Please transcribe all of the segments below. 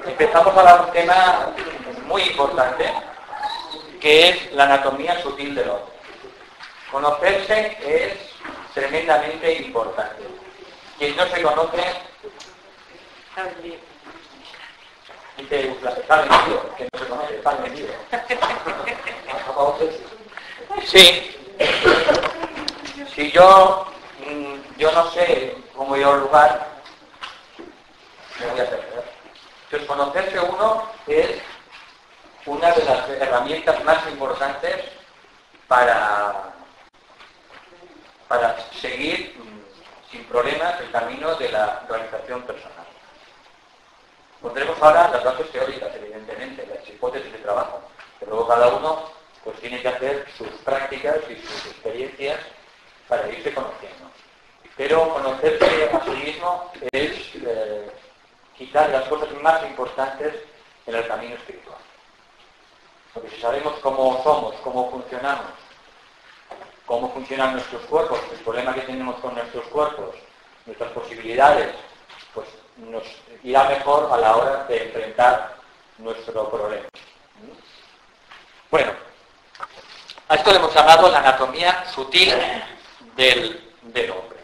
empezamos a hablar de un tema muy importante, que es la anatomía sutil del hombre. Conocerse es tremendamente importante. Quien no se conoce, dice, está vendido, que no se conoce, está vendido. Sí. Si yo no sé cómo ir a un lugar, me voy a perder. Entonces, conocerse uno es una de las herramientas más importantes para seguir sin problemas el camino de la organización personal. Pondremos ahora las bases teóricas, evidentemente, las hipótesis de trabajo, que luego cada uno pues tiene que hacer sus prácticas y sus experiencias para irse conociendo. Pero conocerse a sí mismo es quizás las cosas más importantes en el camino espiritual. Porque si sabemos cómo somos, cómo funcionamos, cómo funcionan nuestros cuerpos, el problema que tenemos con nuestros cuerpos, nuestras posibilidades, pues nos irá mejor a la hora de enfrentar nuestro problema. Bueno, a esto le hemos llamado la anatomía sutil del hombre.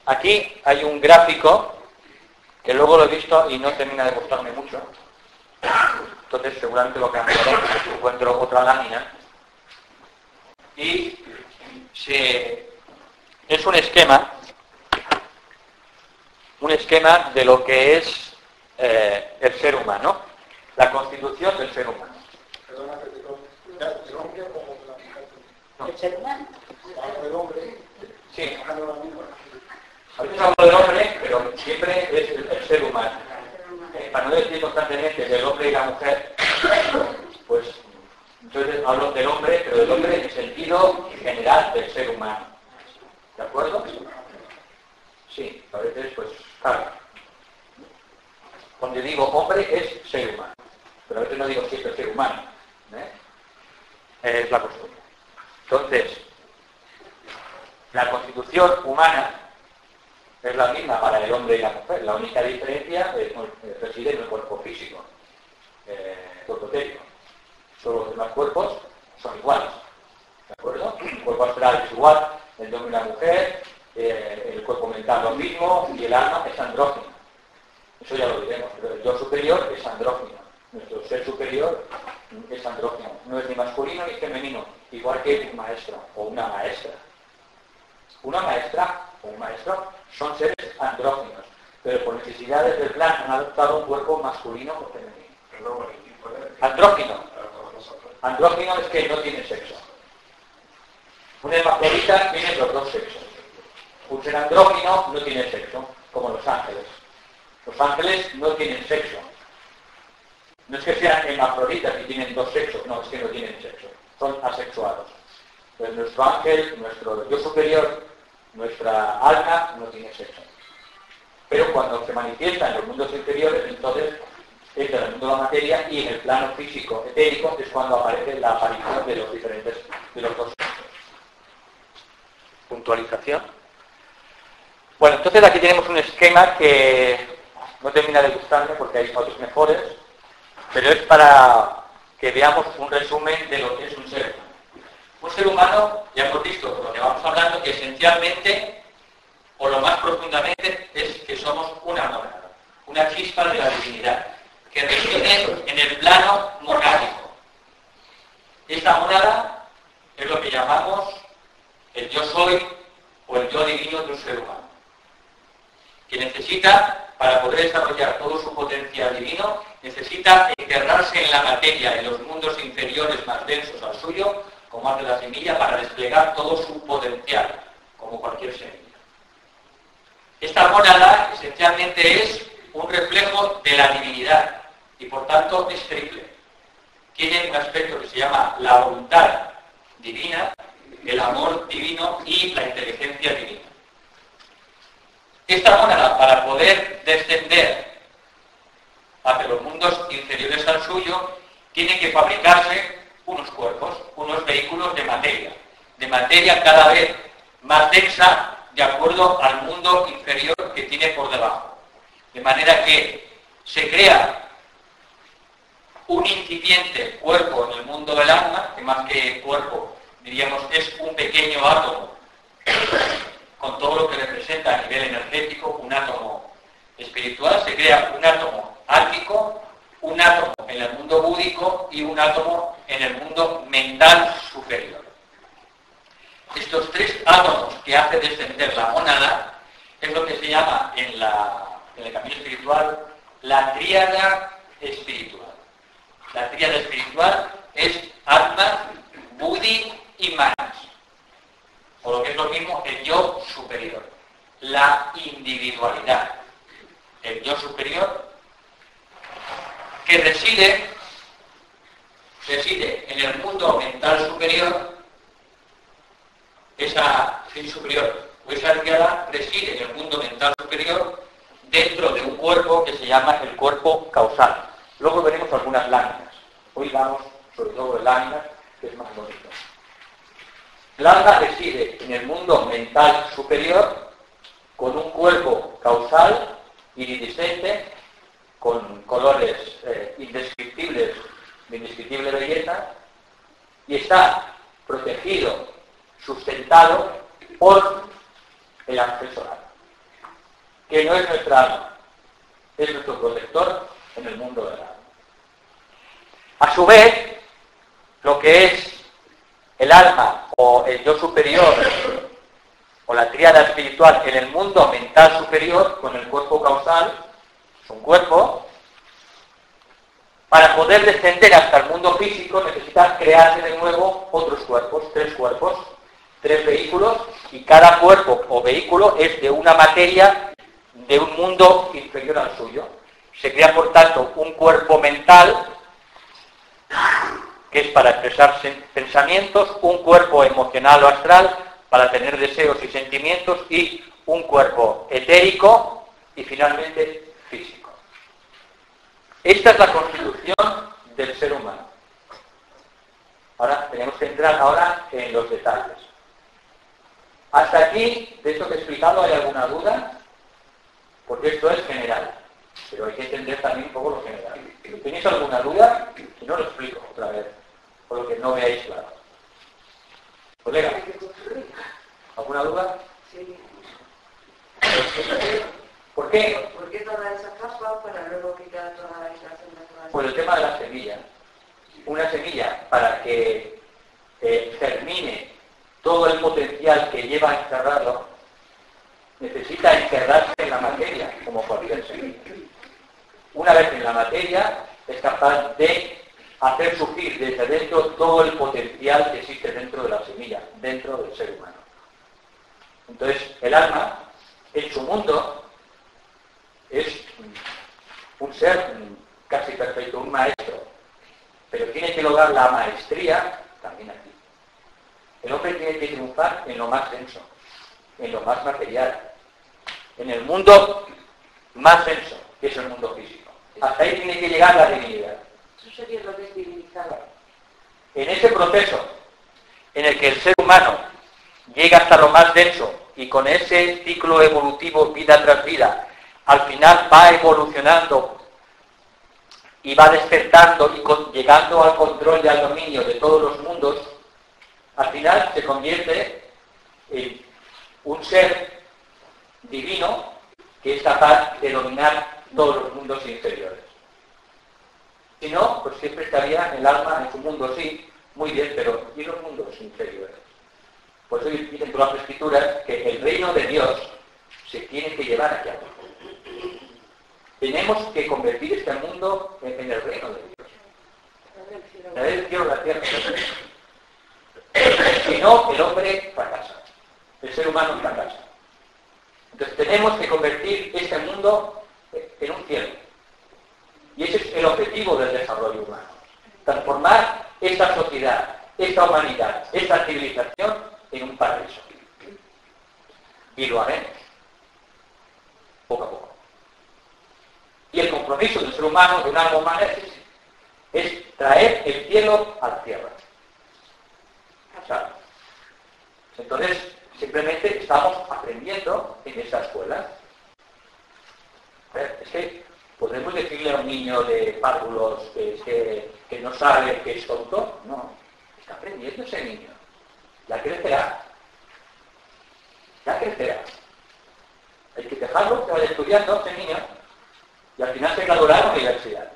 Aquí hay un gráfico que luego lo he visto y no termina de gustarme mucho. Entonces seguramente lo cambiaré si encuentro otra lámina. Y es un esquema de lo que es el ser humano, la constitución del ser humano. Perdona, ¿el hombre o la mujer? No. ¿El ser humano? El hombre. Sí. A veces hablo del hombre, pero siempre es el ser humano. Para no decir constantemente del hombre y la mujer, pues entonces hablo del hombre, pero del hombre en el sentido general del ser humano. ¿De acuerdo? Sí, a veces pues claro. Cuando digo hombre es ser humano, pero a veces no digo siempre ser humano. Es la costumbre. Entonces, la constitución humana es la misma para el hombre y la mujer. La única diferencia reside en el cuerpo físico, cuerpo etérico. Solo los demás cuerpos son iguales. ¿De acuerdo? El cuerpo astral es igual, el de hombre y la mujer, el cuerpo mental lo mismo y el alma es andrógino. Eso ya lo diremos, pero el yo superior es andrógino. Nuestro ser superior es andrógino. No es ni masculino ni femenino, igual que un maestro o una maestra. Una maestra o un maestro son seres andróginos, pero por necesidades del plan han adoptado un cuerpo masculino o femenino. Andrógino. Andrógino es que no tiene sexo. Un hermafrodita tiene los dos sexos. Un ser andrógino no tiene sexo, como los ángeles. Los ángeles no tienen sexo. No es que sean hermafroditas y tienen dos sexos, no, es que no tienen sexo. Son asexuados. Entonces nuestro ángel, nuestro yo superior, nuestra alma no tiene sexo. Pero cuando se manifiesta en los mundos inferiores, entonces entra en el mundo de la materia y en el plano físico etérico es cuando aparece la aparición de los diferentes, de los dos sexos. Puntualización. Bueno, entonces aquí tenemos un esquema que no termina de gustarme porque hay otros mejores, pero es para que veamos un resumen de lo que es un ser humano. Un ser humano, ya hemos visto por lo que vamos hablando, que esencialmente, o lo más profundamente, es que somos una mónada, una chispa de la divinidad, que reside en el plano monádico. Esta mónada es lo que llamamos el yo soy o el yo divino de un ser humano, que necesita, para poder desarrollar todo su potencial divino, necesita enterrarse en la materia, en los mundos inferiores más densos al suyo, como hace la semilla, para desplegar todo su potencial, como cualquier semilla. Esta mónada esencialmente es un reflejo de la divinidad y por tanto es triple. Tiene un aspecto que se llama la voluntad divina, el amor divino y la inteligencia divina. Esta mónada, para poder descender hacia los mundos inferiores al suyo, tiene que fabricarse unos cuerpos, unos vehículos de materia cada vez más densa de acuerdo al mundo inferior que tiene por debajo. De manera que se crea un incipiente cuerpo en el mundo del alma, que más que cuerpo, diríamos, es un pequeño átomo, con todo lo que representa a nivel energético, un átomo espiritual. Se crea un átomo álmico, un átomo en el mundo búdico y un átomo en el mundo mental superior. Estos tres átomos que hace descender la mónada es lo que se llama en el camino espiritual la tríada espiritual. La tríada espiritual es Atma, Buddhi y Manas. O lo que es lo mismo, el yo superior. La individualidad. El yo superior que reside en el mundo mental superior. Esa superior o esa tríada reside en el mundo mental superior dentro de un cuerpo que se llama el cuerpo causal. Luego veremos algunas láminas. Hoy vamos sobre todo de láminas, que es más bonito. El alma reside en el mundo mental superior con un cuerpo causal, iridiscente, con colores indescriptibles, de indescriptible belleza, y está protegido, sustentado por el ángel solar, que no es nuestra alma, es nuestro protector en el mundo del alma. A su vez, lo que es el alma o el yo superior o la tríada espiritual en el mundo mental superior con el cuerpo causal, es un cuerpo, para poder descender hasta el mundo físico necesita crearse de nuevo otros cuerpos, tres vehículos, y cada cuerpo o vehículo es de una materia de un mundo inferior al suyo. Se crea, por tanto, un cuerpo mental, que es para expresar pensamientos, un cuerpo emocional o astral, para tener deseos y sentimientos, y un cuerpo etérico, y finalmente físico. Esta es la constitución del ser humano. Ahora tenemos que entrar ahora en los detalles. Hasta aquí, de esto que he explicado, ¿hay alguna duda? Porque esto es general, pero hay que entender también un poco lo general. Si tenéis alguna duda, si no lo explico otra vez, por lo que no veáis claro. Colega, ¿alguna duda? Sí. ¿Por qué? ¿Por qué toda esa capa para luego quitar toda la aislación natural? Por el tema de la semilla. Una semilla, para que termine todo el potencial que lleva a encerrarlo, necesita encerrarse en la materia, como cualquier semilla. Una vez en la materia, es capaz de hacer surgir desde dentro todo el potencial que existe dentro de la semilla, dentro del ser humano. Entonces, el alma, en su mundo, es un ser casi perfecto, un maestro, pero tiene que lograr la maestría también aquí. El hombre tiene que triunfar en lo más denso, en lo más material, en el mundo más denso, que es el mundo físico. Hasta ahí tiene que llegar la divinidad. Eso sería lo que es divinizado. En ese proceso en el que el ser humano llega hasta lo más denso y con ese ciclo evolutivo, vida tras vida, al final va evolucionando y va despertando y llegando al control y al dominio de todos los mundos, al final se convierte en un ser divino que es capaz de dominar todos los mundos inferiores. Si no, pues siempre estaría el alma en su mundo, sí, muy bien, pero ¿y los mundos inferiores? Por eso dicen todas las escrituras que el reino de Dios se tiene que llevar aquí abajo. Tenemos que convertir este mundo en el reino de Dios. Traer el cielo a la tierra. Si no, el hombre fracasa. El ser humano fracasa. Entonces tenemos que convertir este mundo en un cielo. Y ese es el objetivo del desarrollo humano. Transformar esta sociedad, esta humanidad, esta civilización en un paraíso. Y lo haremos. Poco a poco. Y el compromiso del ser humano, de una alma humana, es traer el cielo a la tierra. ¿Sabes? Entonces, simplemente estamos aprendiendo en esa escuela. Es que podemos decirle a un niño de párvulos que no sabe que es tonto. No, está aprendiendo ese niño. Ya crecerá. Ya crecerá. Hay que dejarlo que vaya estudiando ese niño y al final se graduará en la universidad.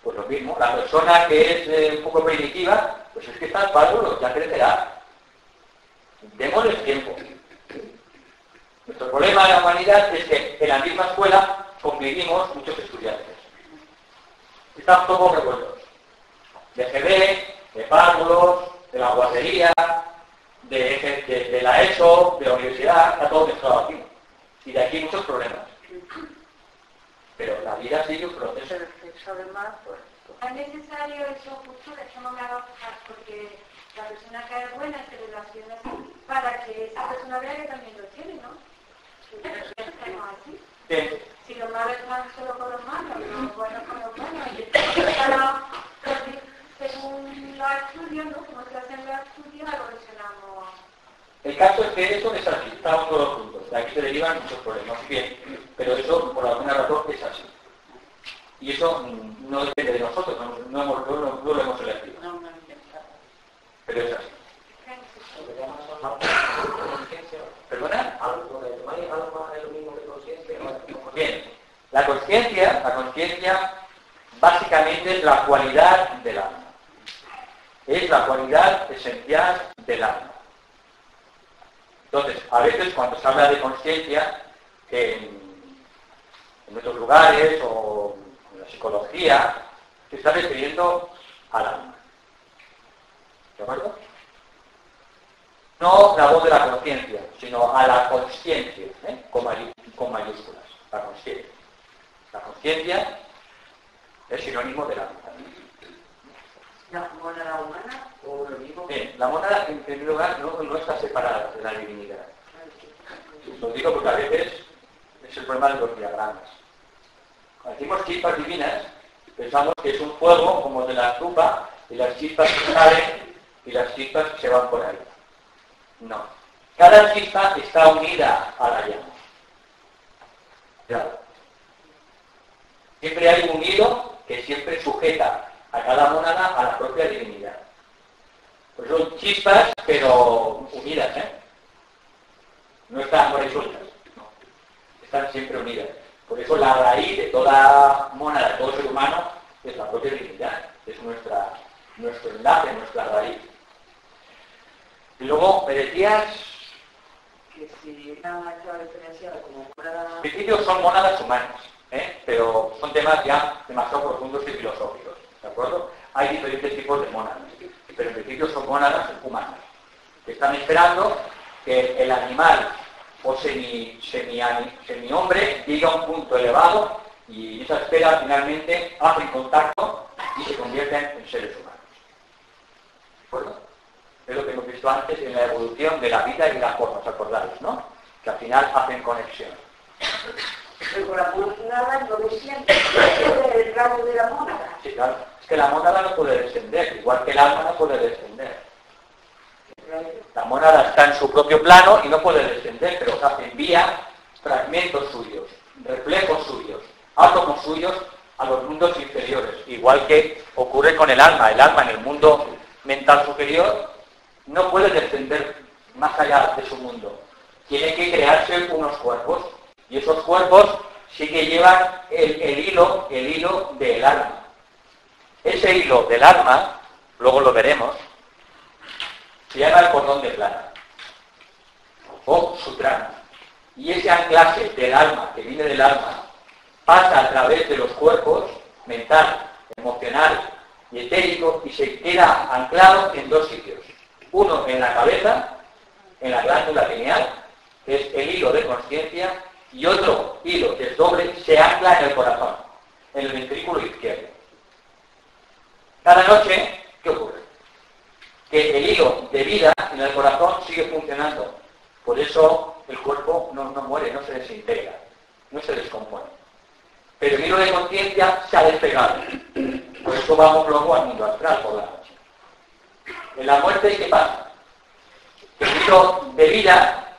Pues lo mismo, la persona que es un poco primitiva, pues es que está en párvulos, ya crecerá. Démosle tiempo. Nuestro problema de la humanidad es que en la misma escuela convivimos muchos estudiantes. Están todos revueltos. De GB, de párvulos, de la guardería, de la ESO, de la universidad, está todo mezclado aquí. Y de aquí muchos problemas. Pero la vida sigue un proceso. ¿Es necesario eso justo que no me haga porque la persona que es buena se relaciona así para que esa persona vea que también lo tiene, ¿no? ¿No así? Bien. Si los malos están solo con los malos, los buenos con los buenos, y según los estudios, ¿no? Como se hacen los estudios, evolucionamos. El caso es que eso es así, estamos todos juntos. De aquí se derivan muchos problemas. Bien, pero eso por alguna razón es así. Y eso no depende de nosotros, no lo hemos elegido. Pero es así. ¿Perdona? Bien, la conciencia básicamente es la cualidad del alma. Es la cualidad esencial del alma. Entonces, a veces cuando se habla de conciencia, en otros lugares o en la psicología, se está refiriendo al alma. ¿De acuerdo? No la voz de la conciencia, sino a la consciencia, con mayúsculas, la conciencia. La conciencia es sinónimo del alma. ¿La mónada humana o lo mismo? Bien, la mónada en primer lugar no está separada de la divinidad. Lo digo porque a veces es el problema de los diagramas. Cuando decimos chispas divinas, pensamos que es un fuego como de la estufa y las chispas salen y las chispas se van por ahí. No. Cada chispa está unida a la llama. Claro. Siempre hay un hilo que siempre sujeta a cada mónada a la propia divinidad. Pues son chispas, pero unidas, No están por ahí sueltas, no. Están siempre unidas. Por eso la raíz de toda mónada, de todo ser humano, es la propia divinidad. Es nuestro enlace, nuestra raíz. Y luego me decías que si una estaba diferenciada como mónada... En principio son mónadas humanas, pero son temas ya demasiado profundos y filosóficos, ¿de acuerdo? Hay diferentes tipos de mónadas, pero en principio son mónadas humanas, que están esperando que el animal o semi-hombre llegue a un punto elevado y esa espera finalmente hacen contacto y se convierten en seres humanos. ¿De acuerdo? Es lo que hemos visto antes en la evolución de la vida y de la forma, ¿os acordáis, no? Que al final hacen conexión. El corazón nada no me siente el rango de la mónada. Sí, claro. Es que la mónada no puede descender, igual que el alma no puede descender. La mónada está en su propio plano y no puede descender, pero envía fragmentos suyos, reflejos suyos, átomos suyos a los mundos inferiores. Igual que ocurre con el alma. El alma en el mundo mental superior no puede descender más allá de su mundo. Tiene que crearse unos cuerpos y esos cuerpos sí que llevan el hilo del alma. Ese hilo del alma, luego lo veremos, se llama el cordón de plata o sutrana. Y ese anclaje del alma, que viene del alma, pasa a través de los cuerpos mental, emocional y etérico y se queda anclado en dos sitios. Uno en la cabeza, en la glándula pineal, que es el hilo de conciencia, y otro hilo que es doble se ancla en el corazón, en el ventrículo izquierdo. Cada noche, ¿qué ocurre? Que el hilo de vida en el corazón sigue funcionando. Por eso el cuerpo no muere, no se desintegra, no se descompone. Pero el hilo de conciencia se ha despegado. Por eso vamos luego al mundo astral por la noche. En la muerte, ¿qué pasa? El hilo de vida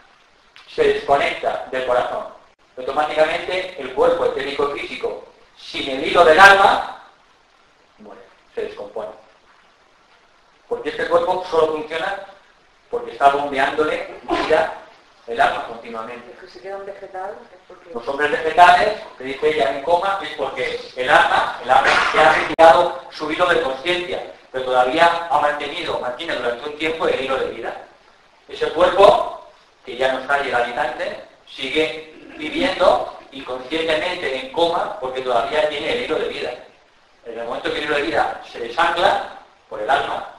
se desconecta del corazón automáticamente el cuerpo etérico y físico, sin el hilo del alma, muere, se descompone. Porque este cuerpo solo funciona porque está bombeándole vida el alma continuamente. ¿Que se quedan vegetales? Los hombres vegetales, que dice ella en coma, es porque el alma se ha retirado su hilo de conciencia, pero todavía mantiene durante un tiempo el hilo de vida. Ese cuerpo, que ya no está llegalizante, sigue viviendo inconscientemente en coma porque todavía tiene el hilo de vida. En el momento que el hilo de vida se desancla por el alma,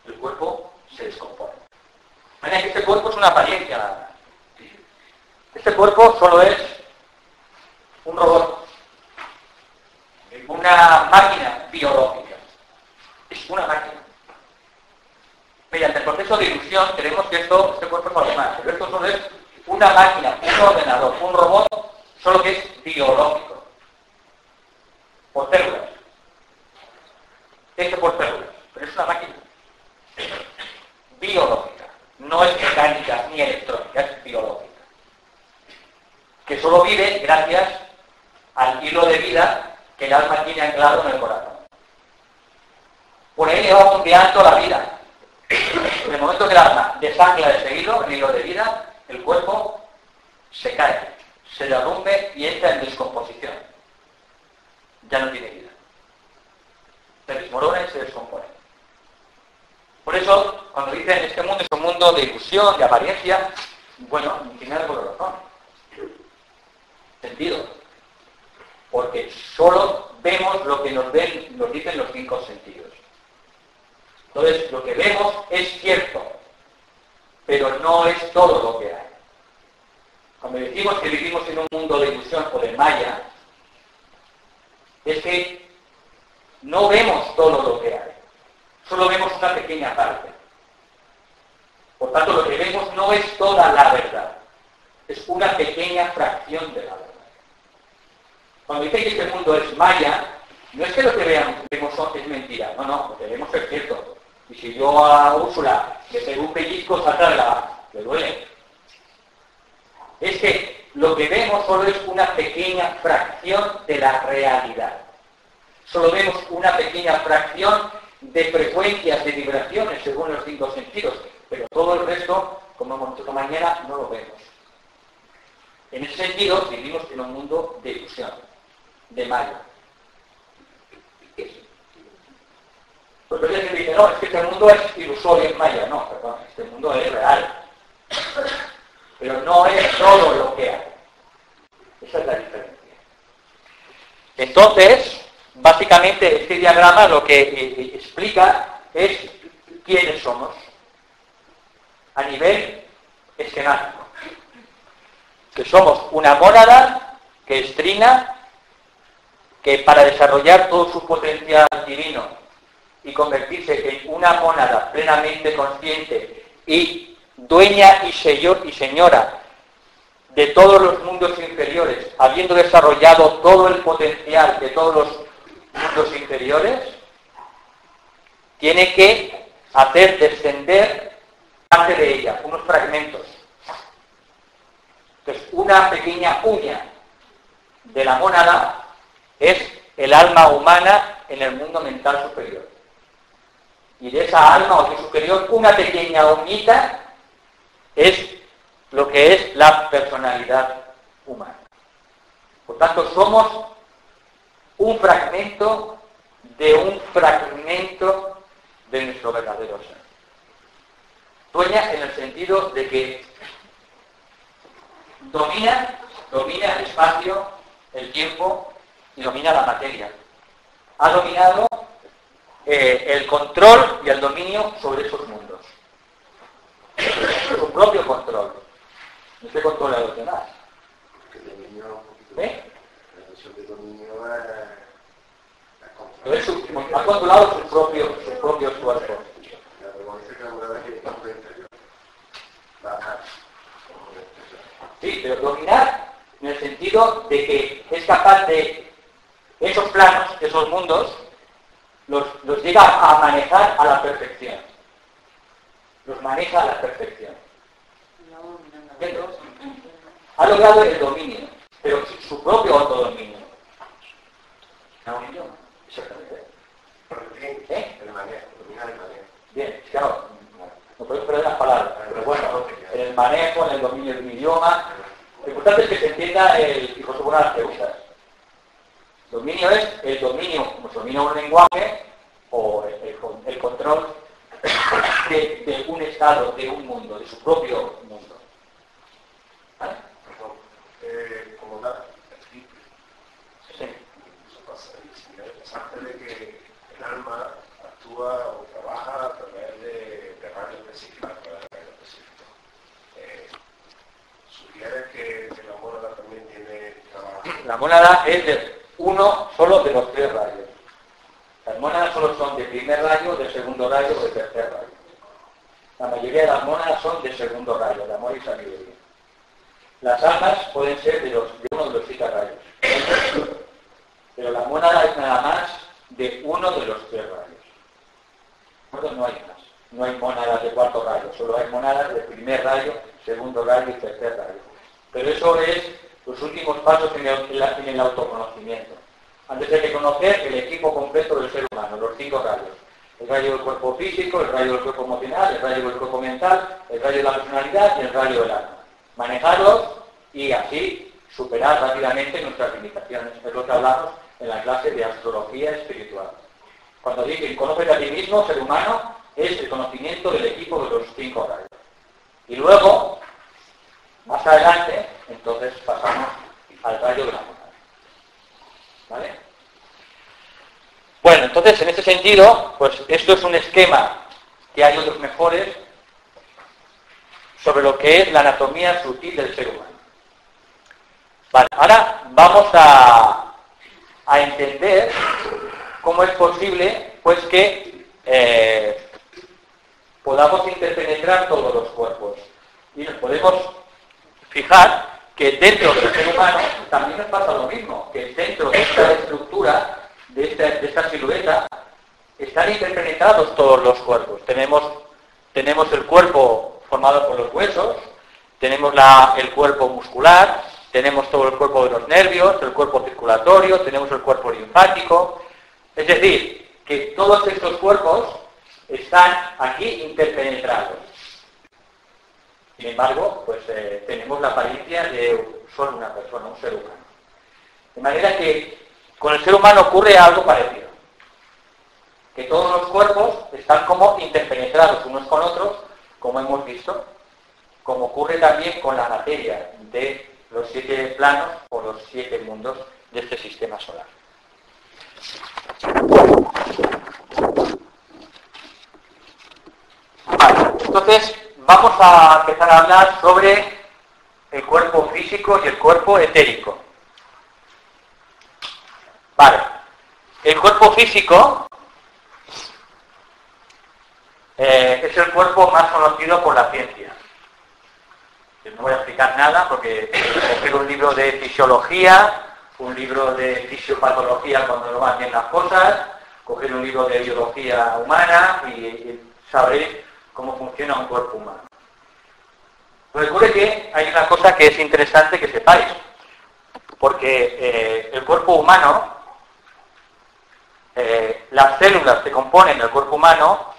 el cuerpo se descompone. De manera que este cuerpo es una apariencia nada más. Este cuerpo solo es un robot, una máquina biológica. Es una máquina. Mediante el proceso de ilusión creemos que este cuerpo es algo más, pero esto solo es una máquina, un ordenador, un robot, solo que es biológico. Por células. Hecho por células, pero es una máquina. Biológica. No es mecánica ni electrónica, es biológica. Que solo vive gracias al hilo de vida que el alma tiene anclado en el corazón. Por ahí le va bombeando la vida. En el momento que el alma desancla ese hilo, el hilo de vida, el cuerpo se cae, se derrumbe y entra en descomposición. Ya no tiene vida. Se desmorona y se descompone. Por eso, cuando dicen este mundo es un mundo de ilusión, de apariencia, bueno, tiene algo de razón. Sentido. Porque solo vemos lo que nos dicen los 5 sentidos. Entonces, lo que vemos es cierto, pero no es todo lo que hay. Cuando decimos que vivimos en un mundo de ilusión o de maya, es que no vemos todo lo que hay. Solo vemos una pequeña parte. Por tanto, lo que vemos no es toda la verdad. Es una pequeña fracción de la verdad. Cuando dice que este mundo es maya, no es que lo que vemos es mentira. No, lo que vemos es cierto. Y si yo a Úrsula le pego un pellizco, salta de la... le duele. Es que lo que vemos solo es una pequeña fracción de la realidad. Solo vemos una pequeña fracción de frecuencias, de vibraciones, según los 5 sentidos. Pero todo el resto, como hemos dicho mañana, no lo vemos. En ese sentido, vivimos en un mundo de ilusión, de maya. Pues hay gente que dice, no, es que este mundo es ilusorio, es maya. No, perdón, este mundo es real. Pero no es todo lo que hay. Esa es la diferencia. Entonces, básicamente este diagrama lo que explica es quiénes somos a nivel esquemático. Que somos una mónada que es trina, que para desarrollar todo su potencial divino y convertirse en una mónada plenamente consciente y dueña y señora de todos los mundos inferiores, habiendo desarrollado todo el potencial de todos los mundos inferiores, tiene que hacer descender parte de ella, unos fragmentos. Entonces, una pequeña uña de la mónada es el alma humana en el mundo mental superior. Y de esa alma o de superior, una pequeña uñita es lo que es la personalidad humana. Por tanto, somos un fragmento de nuestro verdadero ser. Dueña en el sentido de que domina el espacio, el tiempo y domina la materia. Ha dominado el control y el dominio sobre esos mundos. Su propio control. No se controla a los demás. ¿Eh? Ha controlado sus propios cuerpos. Sí, pero dominar en el sentido de que es capaz de esos planos, esos mundos, los llega a manejar a la perfección. Los maneja a la perfección. Ha logrado el dominio. pero su propio autodominio. ¿No un idioma? Exactamente. El manejo, dominar el manejo. Bien, claro, no podemos perder las palabras, pero bueno, en el manejo, en el dominio de un idioma, lo importante es que se entienda y por supuesto las preguntas. Dominio es el dominio, como se domina un lenguaje, o el control de un estado, de un mundo, de su propio mundo. ¿Vale? Como nada, Sí. eso pasa. Antes de que el alma actúa o trabaja a través de rayos específicos, sugiere que la mónada también tiene trabajo. La mónada es de uno solo de los 3 rayos. Las mónadas solo son de primer rayo, de segundo rayo o de tercer rayo. La mayoría de las mónadas son de segundo rayo, de amor y sabiduría. Las almas pueden ser de uno de los 7 rayos. Pero la mónada es nada más de uno de los 3 rayos. No hay más. No hay mónadas de cuarto rayo, solo hay mónadas de primer rayo, segundo rayo y tercer rayo. Pero eso es los últimos pasos en el autoconocimiento. Antes hay que conocer el equipo completo del ser humano, los 5 rayos. El rayo del cuerpo físico, el rayo del cuerpo emocional, el rayo del cuerpo mental, el rayo de la personalidad y el rayo del alma. Manejarlos y así superar rápidamente nuestras limitaciones. Es lo que hablamos en la clase de astrología espiritual. Cuando dicen conócete a ti mismo, ser humano, es el conocimiento del equipo de los 5 rayos. Y luego, más adelante, entonces pasamos al rayo de la mónada. ¿Vale? Bueno, entonces en este sentido, pues esto es un esquema, que hay otros mejores, sobre lo que es la anatomía sutil del ser humano. Vale, ahora vamos a entender cómo es posible, pues, que podamos interpenetrar todos los cuerpos. Y nos podemos fijar que dentro del ser humano también nos pasa lo mismo, que dentro de esta estructura, de esta silueta, están interpenetrados todos los cuerpos. Tenemos el cuerpo formado por los huesos, tenemos el cuerpo muscular, tenemos todo el cuerpo de los nervios, el cuerpo circulatorio, tenemos el cuerpo linfático. Es decir, que todos estos cuerpos están aquí interpenetrados. Sin embargo, pues tenemos la apariencia de solo una persona, un ser humano. De manera que con el ser humano ocurre algo parecido. Que todos los cuerpos están como interpenetrados unos con otros, como hemos visto, como ocurre también con la materia de los 7 planos o los 7 mundos de este sistema solar. Vale, entonces vamos a empezar a hablar sobre el cuerpo físico y el cuerpo etérico. Vale, el cuerpo físico es el cuerpo más conocido por la ciencia. No voy a explicar nada porque coger un libro de fisiología, un libro de fisiopatología cuando no van bien las cosas, coger un libro de biología humana y sabréis cómo funciona un cuerpo humano. Recuerde que hay una cosa que es interesante que sepáis, porque el cuerpo humano, las células que componen el cuerpo humano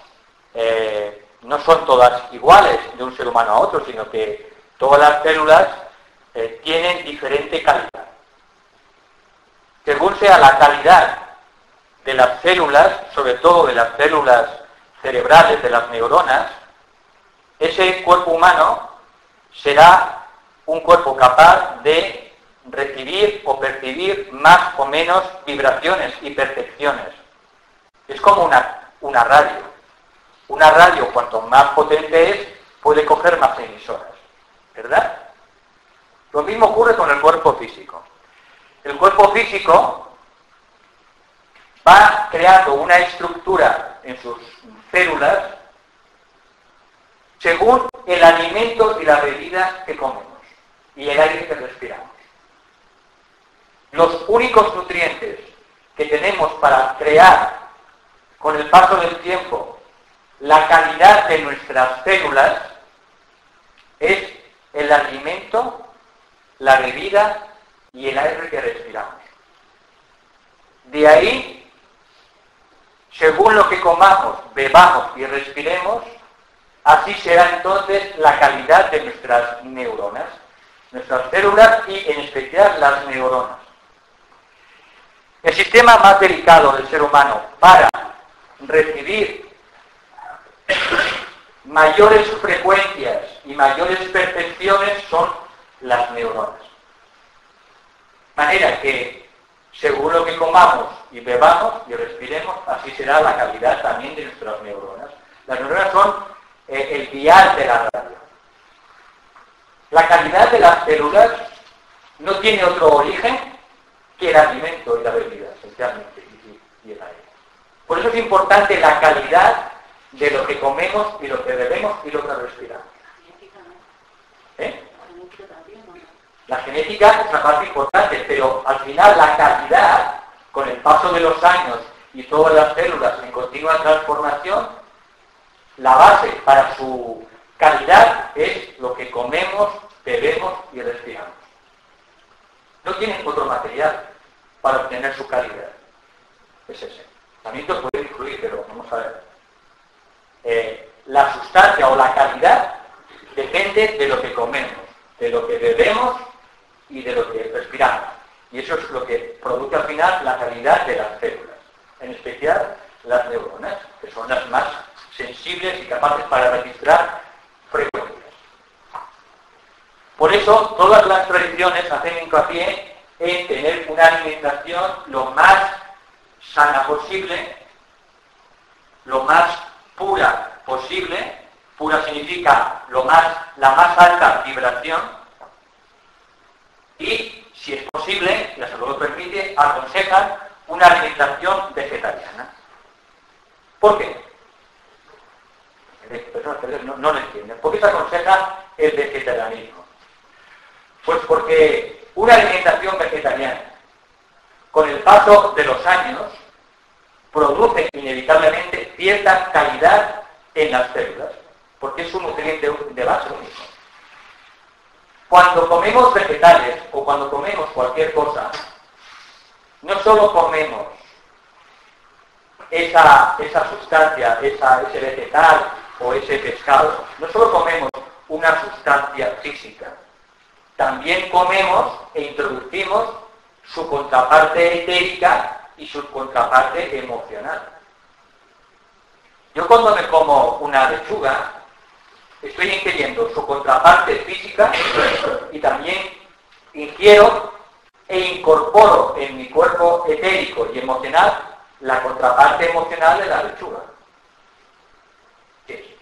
no son todas iguales de un ser humano a otro, sino que todas las células tienen diferente calidad. Según sea la calidad de las células, sobre todo de las células cerebrales, de las neuronas, ese cuerpo humano será un cuerpo capaz de recibir o percibir más o menos vibraciones y percepciones. Es como una radio. Una radio, cuanto más potente es, puede coger más emisoras, ¿verdad? Lo mismo ocurre con el cuerpo físico. El cuerpo físico va creando una estructura en sus células según el alimento y la bebida que comemos y el aire que respiramos. Los únicos nutrientes que tenemos para crear con el paso del tiempo la calidad de nuestras células es el alimento, la bebida y el aire que respiramos. De ahí, según lo que comamos, bebamos y respiremos, así será entonces la calidad de nuestras neuronas, nuestras células y en especial las neuronas. El sistema más delicado del ser humano para recibir mayores frecuencias y mayores percepciones son las neuronas. De manera que, según lo que comamos y bebamos y respiremos, así será la calidad también de nuestras neuronas. Las neuronas son el dial de la radio. La calidad de las células no tiene otro origen que el alimento y la bebida, esencialmente, y el aire. Por eso es importante la calidad de lo que comemos y lo que bebemos y lo que respiramos. La genética es una parte importante, pero al final la calidad, con el paso de los años y todas las células en continua transformación, la base para su calidad es lo que comemos, bebemos y respiramos. No tienen otro material para obtener su calidad. Es ese. También esto puede influir, pero vamos a ver. La sustancia o la calidad depende de lo que comemos, de lo que bebemos y de lo que respiramos. Y eso es lo que produce al final la calidad de las células, en especial las neuronas, que son las más sensibles y capaces para registrar frecuencias. Por eso, todas las tradiciones hacen hincapié en tener una alimentación lo más sana posible, lo más pura posible. Pura significa la más alta vibración. Y, si es posible, la salud lo permite, aconsejan una alimentación vegetariana. ¿Por qué? Hay personas que no lo entienden. ¿Por qué se aconseja el vegetarianismo? Pues porque una alimentación vegetariana, con el paso de los años, produce inevitablemente cierta calidad en las células, porque es un nutriente de base único. Cuando comemos vegetales o cuando comemos cualquier cosa, no solo comemos esa sustancia, ese vegetal o ese pescado, no solo comemos una sustancia física, también comemos e introducimos su contraparte etérica y su contraparte emocional. Yo cuando me como una lechuga, estoy ingiriendo su contraparte física y también ingiero e incorporo en mi cuerpo etérico y emocional la contraparte emocional de la lechuga. ¿Qué?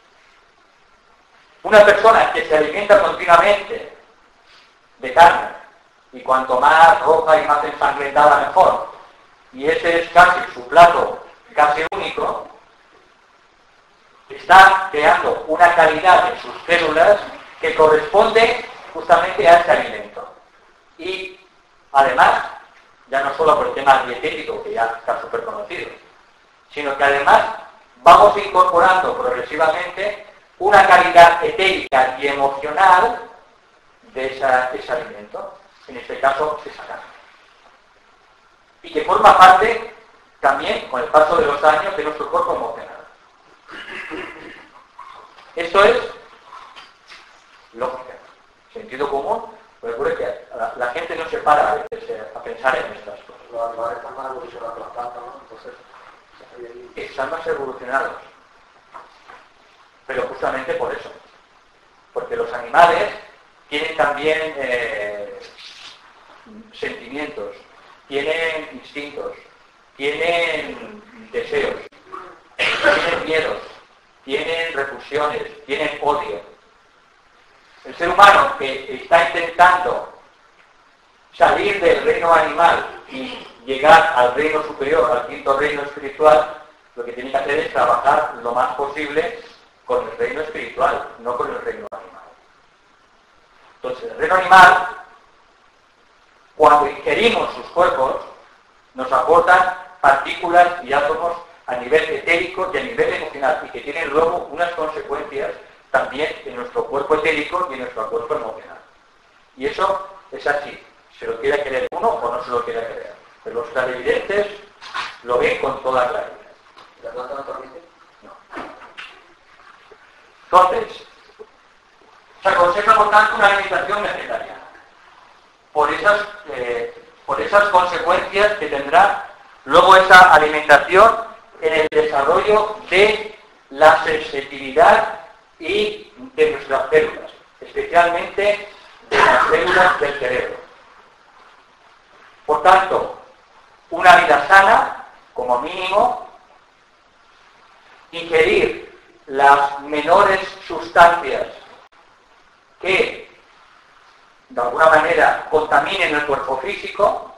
Una persona que se alimenta continuamente de carne, y cuanto más roja y más ensangrentada mejor, y ese es casi su plato casi único, está creando una calidad en sus células que corresponde justamente a ese alimento. Y además, ya no solo por el tema dietético, que ya está súper conocido, sino que además vamos incorporando progresivamente una calidad etérica y emocional de ese alimento, en este caso esa carne. Y que forma parte también, con el paso de los años, de nuestro cuerpo emocional. Esto es lógica, sentido común, pero ocurre que la gente no se para a veces a pensar en estas cosas. Los animales están más evolucionados, las plantas, ¿no? Entonces, están más evolucionados. Pero justamente por eso. Porque los animales tienen también sentimientos, tienen instintos, tienen deseos, tienen miedos, tienen repulsiones, tienen odio. El ser humano que está intentando salir del reino animal y llegar al reino superior, al quinto reino espiritual, lo que tiene que hacer es trabajar lo más posible con el reino espiritual, no con el reino animal. Entonces, el reino animal, cuando ingerimos sus cuerpos, nos aportan partículas y átomos a nivel etérico y a nivel emocional, y que tienen luego unas consecuencias también en nuestro cuerpo etérico y en nuestro cuerpo emocional. Y eso es así. se lo quiera creer uno o no se lo quiera creer. Pero los clarividentes lo ven con toda claridad. ¿La planta no transmite? No. Entonces, se aconseja por tanto una alimentación vegetariana. Por esas consecuencias que tendrá luego esa alimentación en el desarrollo de la sensibilidad y de nuestras células, especialmente de las células del cerebro. Por tanto, una vida sana, como mínimo, ingerir las menores sustancias que de alguna manera contaminen el cuerpo físico.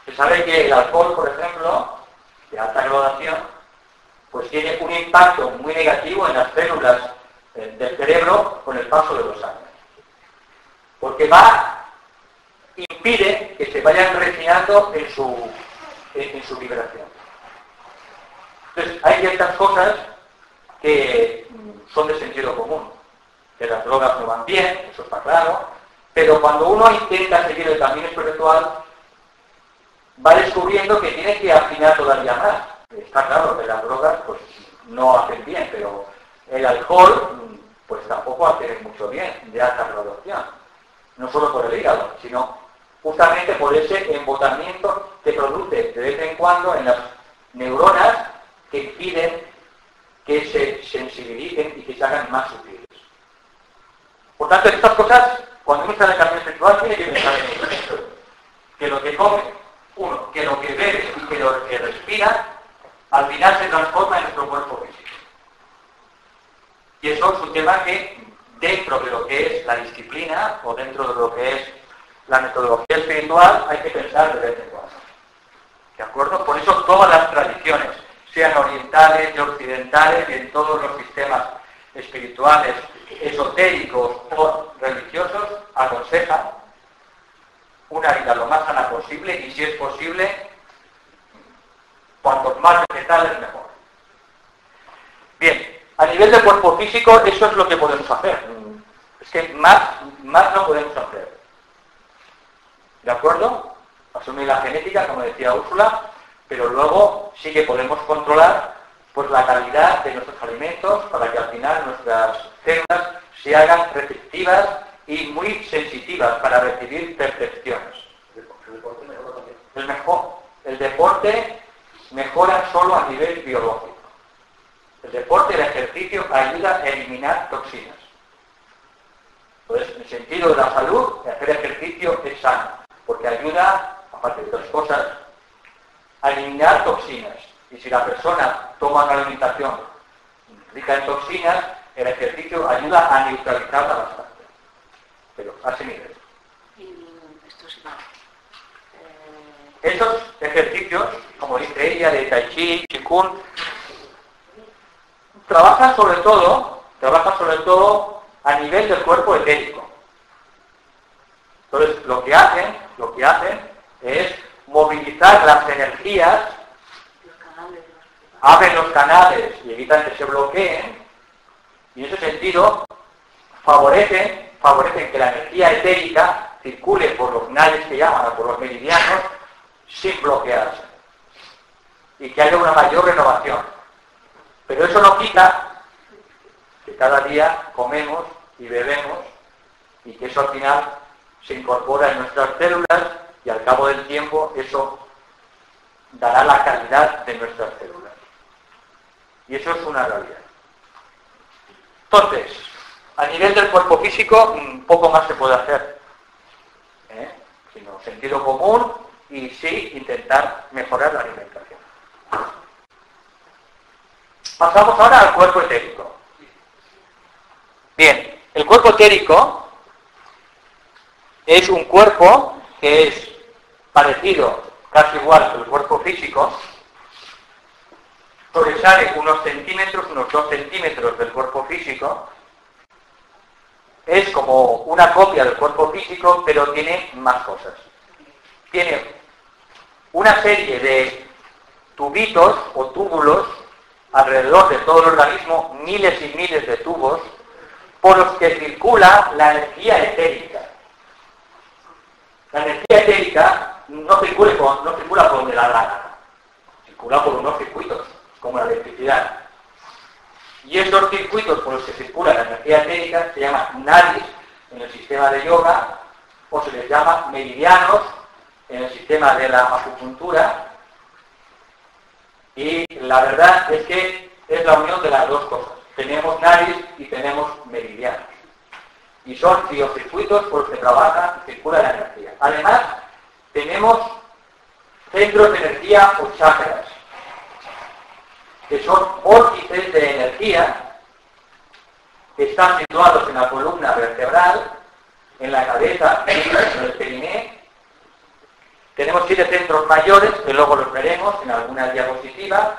Se sabe que el alcohol, por ejemplo, de alta graduación, pues tiene un impacto muy negativo en las células del cerebro con el paso de los años. Porque impide que se vayan refinando en su vibración. Entonces, hay ciertas cosas que son de sentido común. Que las drogas no van bien, eso está claro, pero cuando uno intenta seguir el camino espiritual, va descubriendo que tiene que afinar todavía más. Está claro que las drogas pues no hacen bien, pero el alcohol pues tampoco hace mucho bien, de alta graduación. No solo por el hígado, sino justamente por ese embotamiento que produce de vez en cuando en las neuronas que impiden que se sensibilicen y que se hagan más sutiles. Por tanto, estas cosas, cuando uno está en el camino espiritual, tiene que pensar en ello. Que lo que come, uno, que lo que bebe y que lo que respira, al final se transforma en nuestro cuerpo físico. Y eso es un tema que, dentro de lo que es la disciplina, o dentro de lo que es la metodología espiritual, hay que pensar de vez en cuando. ¿De acuerdo? Por eso todas las tradiciones, sean orientales y occidentales, y en todos los sistemas espirituales, esotéricos o religiosos, aconsejan una vida lo más sana posible y, si es posible, cuantos más vegetales mejor. Bien, a nivel de cuerpo físico, eso es lo que podemos hacer. Es que más no podemos hacer. ¿De acuerdo? Asumir la genética, como decía Úrsula, pero luego sí que podemos controlar pues la calidad de nuestros alimentos para que al final nuestras células se hagan receptivas y muy sensitivas para recibir percepciones. ¿El deporte mejora también? Es mejor. El deporte mejora solo a nivel biológico. El deporte, el ejercicio, ayuda a eliminar toxinas. Entonces, en el sentido de la salud, hacer ejercicio es sano, porque ayuda, aparte de otras cosas, a eliminar toxinas. Y si la persona toma una alimentación rica en toxinas, el ejercicio ayuda a neutralizarla bastante. Pero a ese nivel. Esos ejercicios, como dice ella, de Tai Chi, Qigong, trabajan sobre todo a nivel del cuerpo etérico. Entonces, lo que hacen es movilizar las energías, abren los canales y evitan que se bloqueen, y en ese sentido favorecen que la energía etérica circule por los canales que llaman, o por los meridianos, sin bloquearse, y que haya una mayor renovación. Pero eso no quita que cada día comemos y bebemos, y que eso al final se incorpora en nuestras células, y al cabo del tiempo eso dará la calidad de nuestras células. Y eso es una realidad. Entonces, a nivel del cuerpo físico, poco más se puede hacer. Sino sentido común y sí intentar mejorar la alimentación. Pasamos ahora al cuerpo etérico. Bien, el cuerpo etérico es un cuerpo que es parecido, casi igual que el cuerpo físico. Sobresale unos 2 centímetros del cuerpo físico. Es como una copia del cuerpo físico, pero tiene más cosas. Tiene una serie de tubitos o túbulos alrededor de todo el organismo, miles y miles de tubos, por los que circula la energía etérica. circula por donde la gana, circula por unos circuitos, como la electricidad. Y esos circuitos por los que circula la energía etérica se llaman nadis en el sistema de yoga, o se les llama meridianos en el sistema de la acupuntura. Y la verdad es que es la unión de las dos cosas. Tenemos nadis y tenemos meridianos. Y son biocircuitos por los que trabaja y circula la energía. Además, tenemos centros de energía o chakras, que son vórtices de energía que están situados en la columna vertebral, en la cabeza, en el periné. Tenemos 7 centros mayores, que luego los veremos en algunas diapositivas,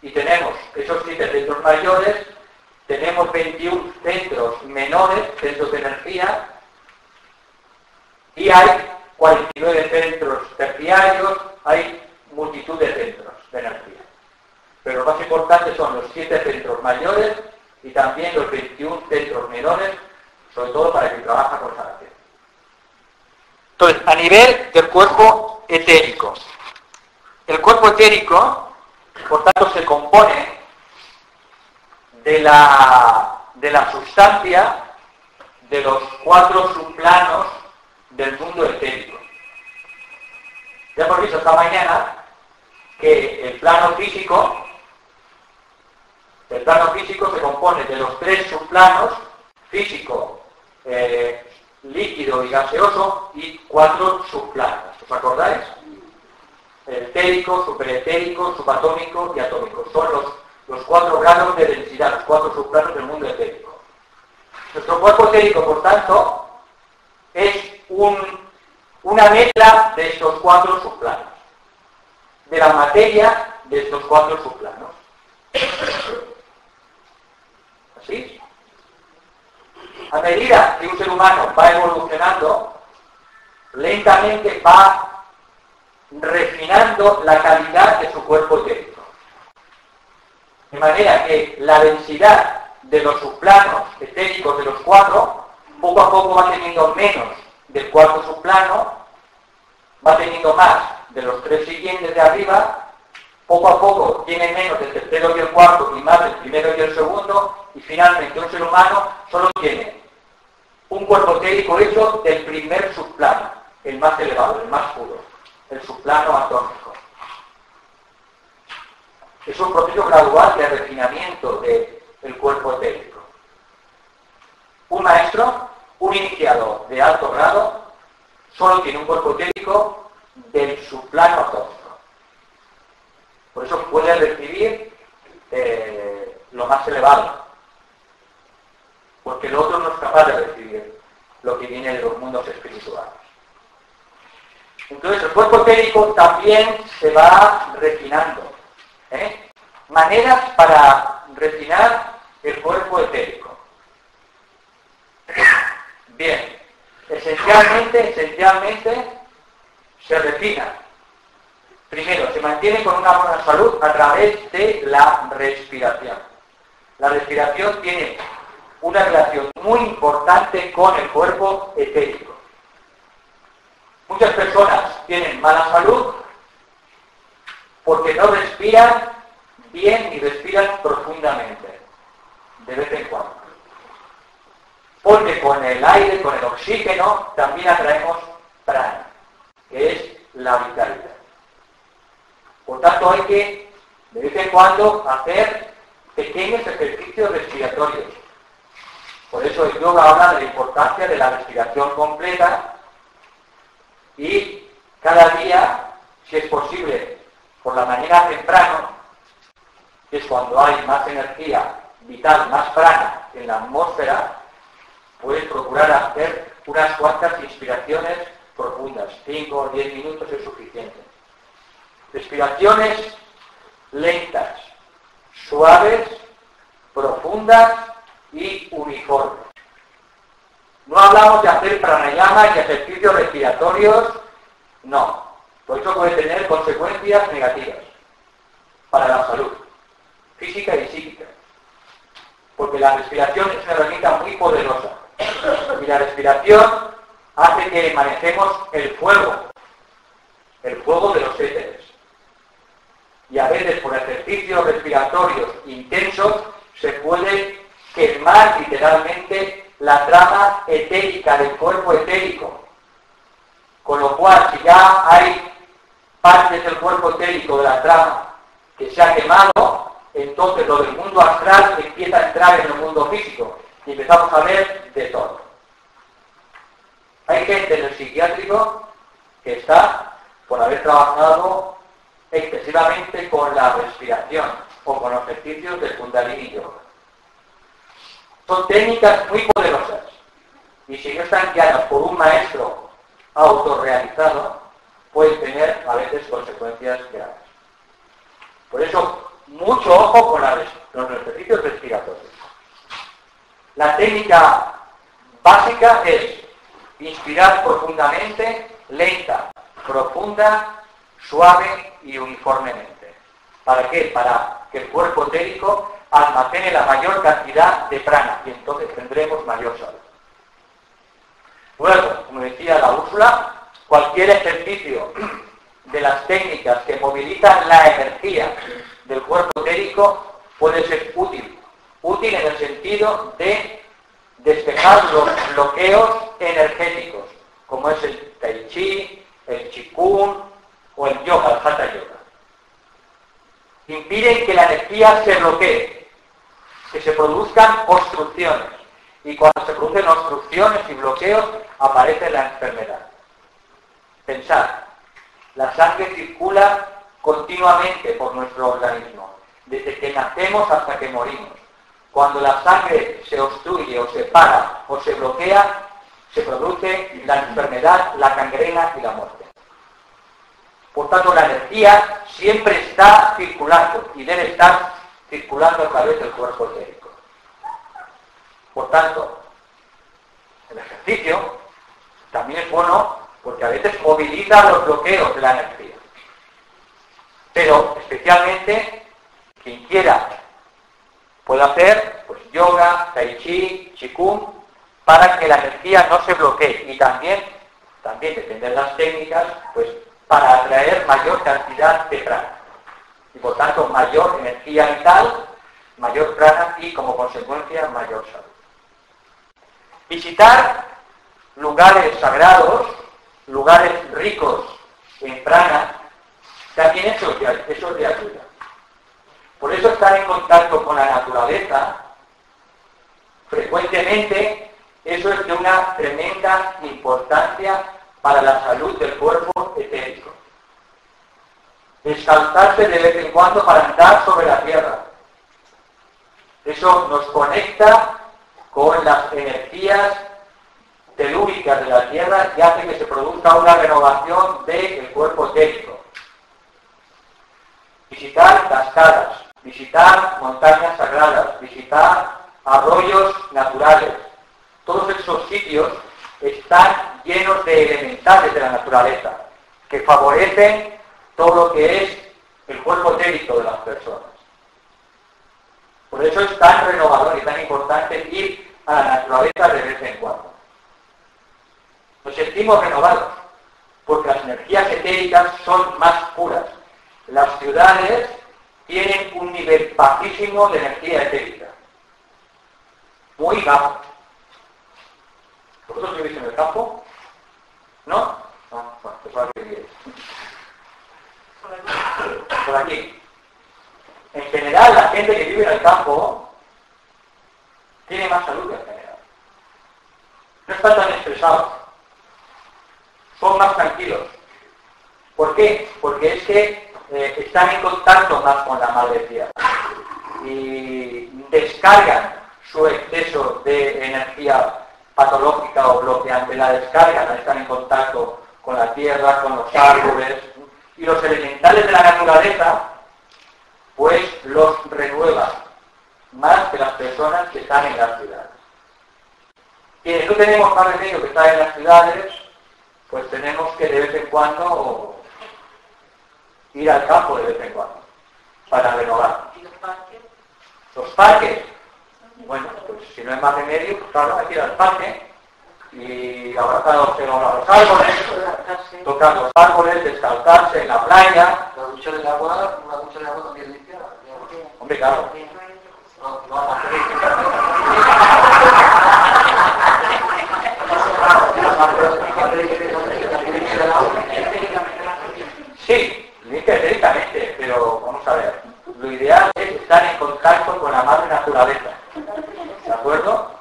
y tenemos esos 7 centros mayores, tenemos 21 centros menores, centros de energía, y hay 49 centros terciarios, hay multitud de centros de energía. Pero lo más importante son los 7 centros mayores y también los 21 centros menores, sobre todo para quien trabaja con sanación. Entonces, a nivel del cuerpo etérico. El cuerpo etérico, por tanto, se compone de la sustancia de los 4 subplanos del mundo etérico. Ya hemos visto esta mañana que el plano físico se compone de los 3 subplanos, físico, líquido y gaseoso, y 4 subplanos. ¿Os acordáis? El etérico, superetérico, subatómico y atómico. Son los 4 grados de densidad, los 4 subplanos del mundo etérico. Nuestro cuerpo etérico, por tanto, es una mezcla de estos 4 subplanos, de la materia de estos 4 subplanos. ¿Así? A medida que un ser humano va evolucionando, lentamente va refinando la calidad de su cuerpo etérico. De manera que la densidad de los subplanos etéricos de los 4, poco a poco va teniendo menos del 4º subplano, va teniendo más de los 3 siguientes de arriba, poco a poco tiene menos del tercero y el cuarto y más del primero y el segundo, y finalmente un ser humano solo tiene un cuerpo etérico hecho del primer subplano, el más elevado, el más puro, el subplano atómico. Es un proceso gradual de refinamiento del cuerpo etérico. Un maestro, un iniciado de alto grado, solo tiene un cuerpo etérico del subplano atómico. Por eso puede recibir lo más elevado, porque el otro no es capaz de recibir lo que viene de los mundos espirituales. Entonces el cuerpo etérico también se va refinando. Maneras para refinar el cuerpo etérico. Bien, esencialmente se refina. Primero, se mantiene con una buena salud a través de la respiración. La respiración tiene una relación muy importante con el cuerpo etérico. Muchas personas tienen mala salud porque no respiran bien y respiran profundamente, de vez en cuando. Porque con el aire, con el oxígeno, también atraemos prana, que es la vitalidad. Por tanto, hay que, de vez en cuando, hacer pequeños ejercicios respiratorios. Por eso el yoga habla de la importancia de la respiración completa y cada día, si es posible, por la mañana temprano, que es cuando hay más energía vital, más prana en la atmósfera, puedes procurar hacer unas cuantas inspiraciones profundas. 5 o 10 minutos es suficiente. Respiraciones lentas, suaves, profundas y uniformes. No hablamos de hacer pranayama y ejercicios respiratorios, no. Por eso puede tener consecuencias negativas para la salud física y psíquica. Porque la respiración es una herramienta muy poderosa. Y la respiración hace que manejemos el fuego el fuego de los éteres. Y a veces por ejercicios respiratorios intensos se puede quemar literalmente la trama etérica del cuerpo etérico. Con lo cual, si ya hay partes del cuerpo etérico de la trama que se ha quemado, entonces lo del mundo astral empieza a entrar en el mundo físico y empezamos a ver de todo. Hay gente en el psiquiátrico que está por haber trabajado excesivamente con la respiración o con los ejercicios del Kundalini Yoga. Son técnicas muy poderosas y si no están guiadas por un maestro autorrealizado, pueden tener a veces consecuencias graves. Por eso, mucho ojo con los ejercicios respiratorios. La técnica básica es inspirar profundamente, lenta, profunda, suave y uniformemente. ¿Para qué? Para que el cuerpo etérico almacene la mayor cantidad de prana y entonces tendremos mayor salud. Luego, como decía la Úrsula, cualquier ejercicio de las técnicas que movilizan la energía del cuerpo etérico puede ser útil. Útil en el sentido de despejar los bloqueos energéticos, como es el Tai Chi, el Qigong o el yoga, el Hatha Yoga. Impiden que la energía se bloquee, que se produzcan obstrucciones. Y cuando se producen obstrucciones y bloqueos, aparece la enfermedad. Pensad, la sangre circula continuamente por nuestro organismo, desde que nacemos hasta que morimos. Cuando la sangre se obstruye o se para o se bloquea, se produce la enfermedad, la gangrena y la muerte. Por tanto, la energía siempre está circulando y debe estar circulando a través del cuerpo etérico. Por tanto, el ejercicio también es bueno porque a veces moviliza los bloqueos de la energía. Pero especialmente quien quiera puede hacer pues, yoga, tai chi, qigong, para que la energía no se bloquee. Y también depende de las técnicas, pues para atraer mayor cantidad de prana. Y por tanto mayor energía vital, mayor prana y como consecuencia mayor salud. Visitar lugares sagrados, lugares ricos en prana, también eso es de ayuda. Por eso estar en contacto con la naturaleza, frecuentemente, eso es de una tremenda importancia para la salud del cuerpo etérico. Descalzarse de vez en cuando para andar sobre la tierra. Eso nos conecta con las energías telúricas de la tierra y hace que se produzca una renovación del cuerpo etérico. Visitar cascadas, visitar montañas sagradas, visitar arroyos naturales. Todos esos sitios están llenos de elementales de la naturaleza que favorecen todo lo que es el cuerpo etérico de las personas. Por eso es tan renovador y tan importante ir a la naturaleza de vez en cuando. Nos sentimos renovados porque las energías etéricas son más puras. Las ciudades tienen un nivel bajísimo de energía etérica. Muy bajo. ¿Vosotros vivís en el campo? ¿No? No, pues ahora que vivís. Por aquí. En general, la gente que vive en el campo tiene más salud en general. No están tan estresados. Son más tranquilos. ¿Por qué? Porque es que están en contacto más con la madre tierra y descargan su exceso de energía patológica o bloqueante, la descargan, están en contacto con la tierra, con los árboles y los elementales de la naturaleza, pues los renuevan más que las personas que están en las ciudades. Quienes no tenemos más remedio que estar en las ciudades, pues tenemos que de vez en cuando ir al campo de vez en cuando, para renovar. ¿Y los parques? Los parques, bueno, pues si no hay más remedio, pues claro, hay que ir al parque y abrazar los árboles, tocar los árboles, descalzarse en la playa. La ducha del agua, una ducha de agua también limpia. Hombre, claro. Sí, limpia etéricamente, pero vamos a ver. Lo ideal es estar en contacto con la madre naturaleza. ¿De acuerdo?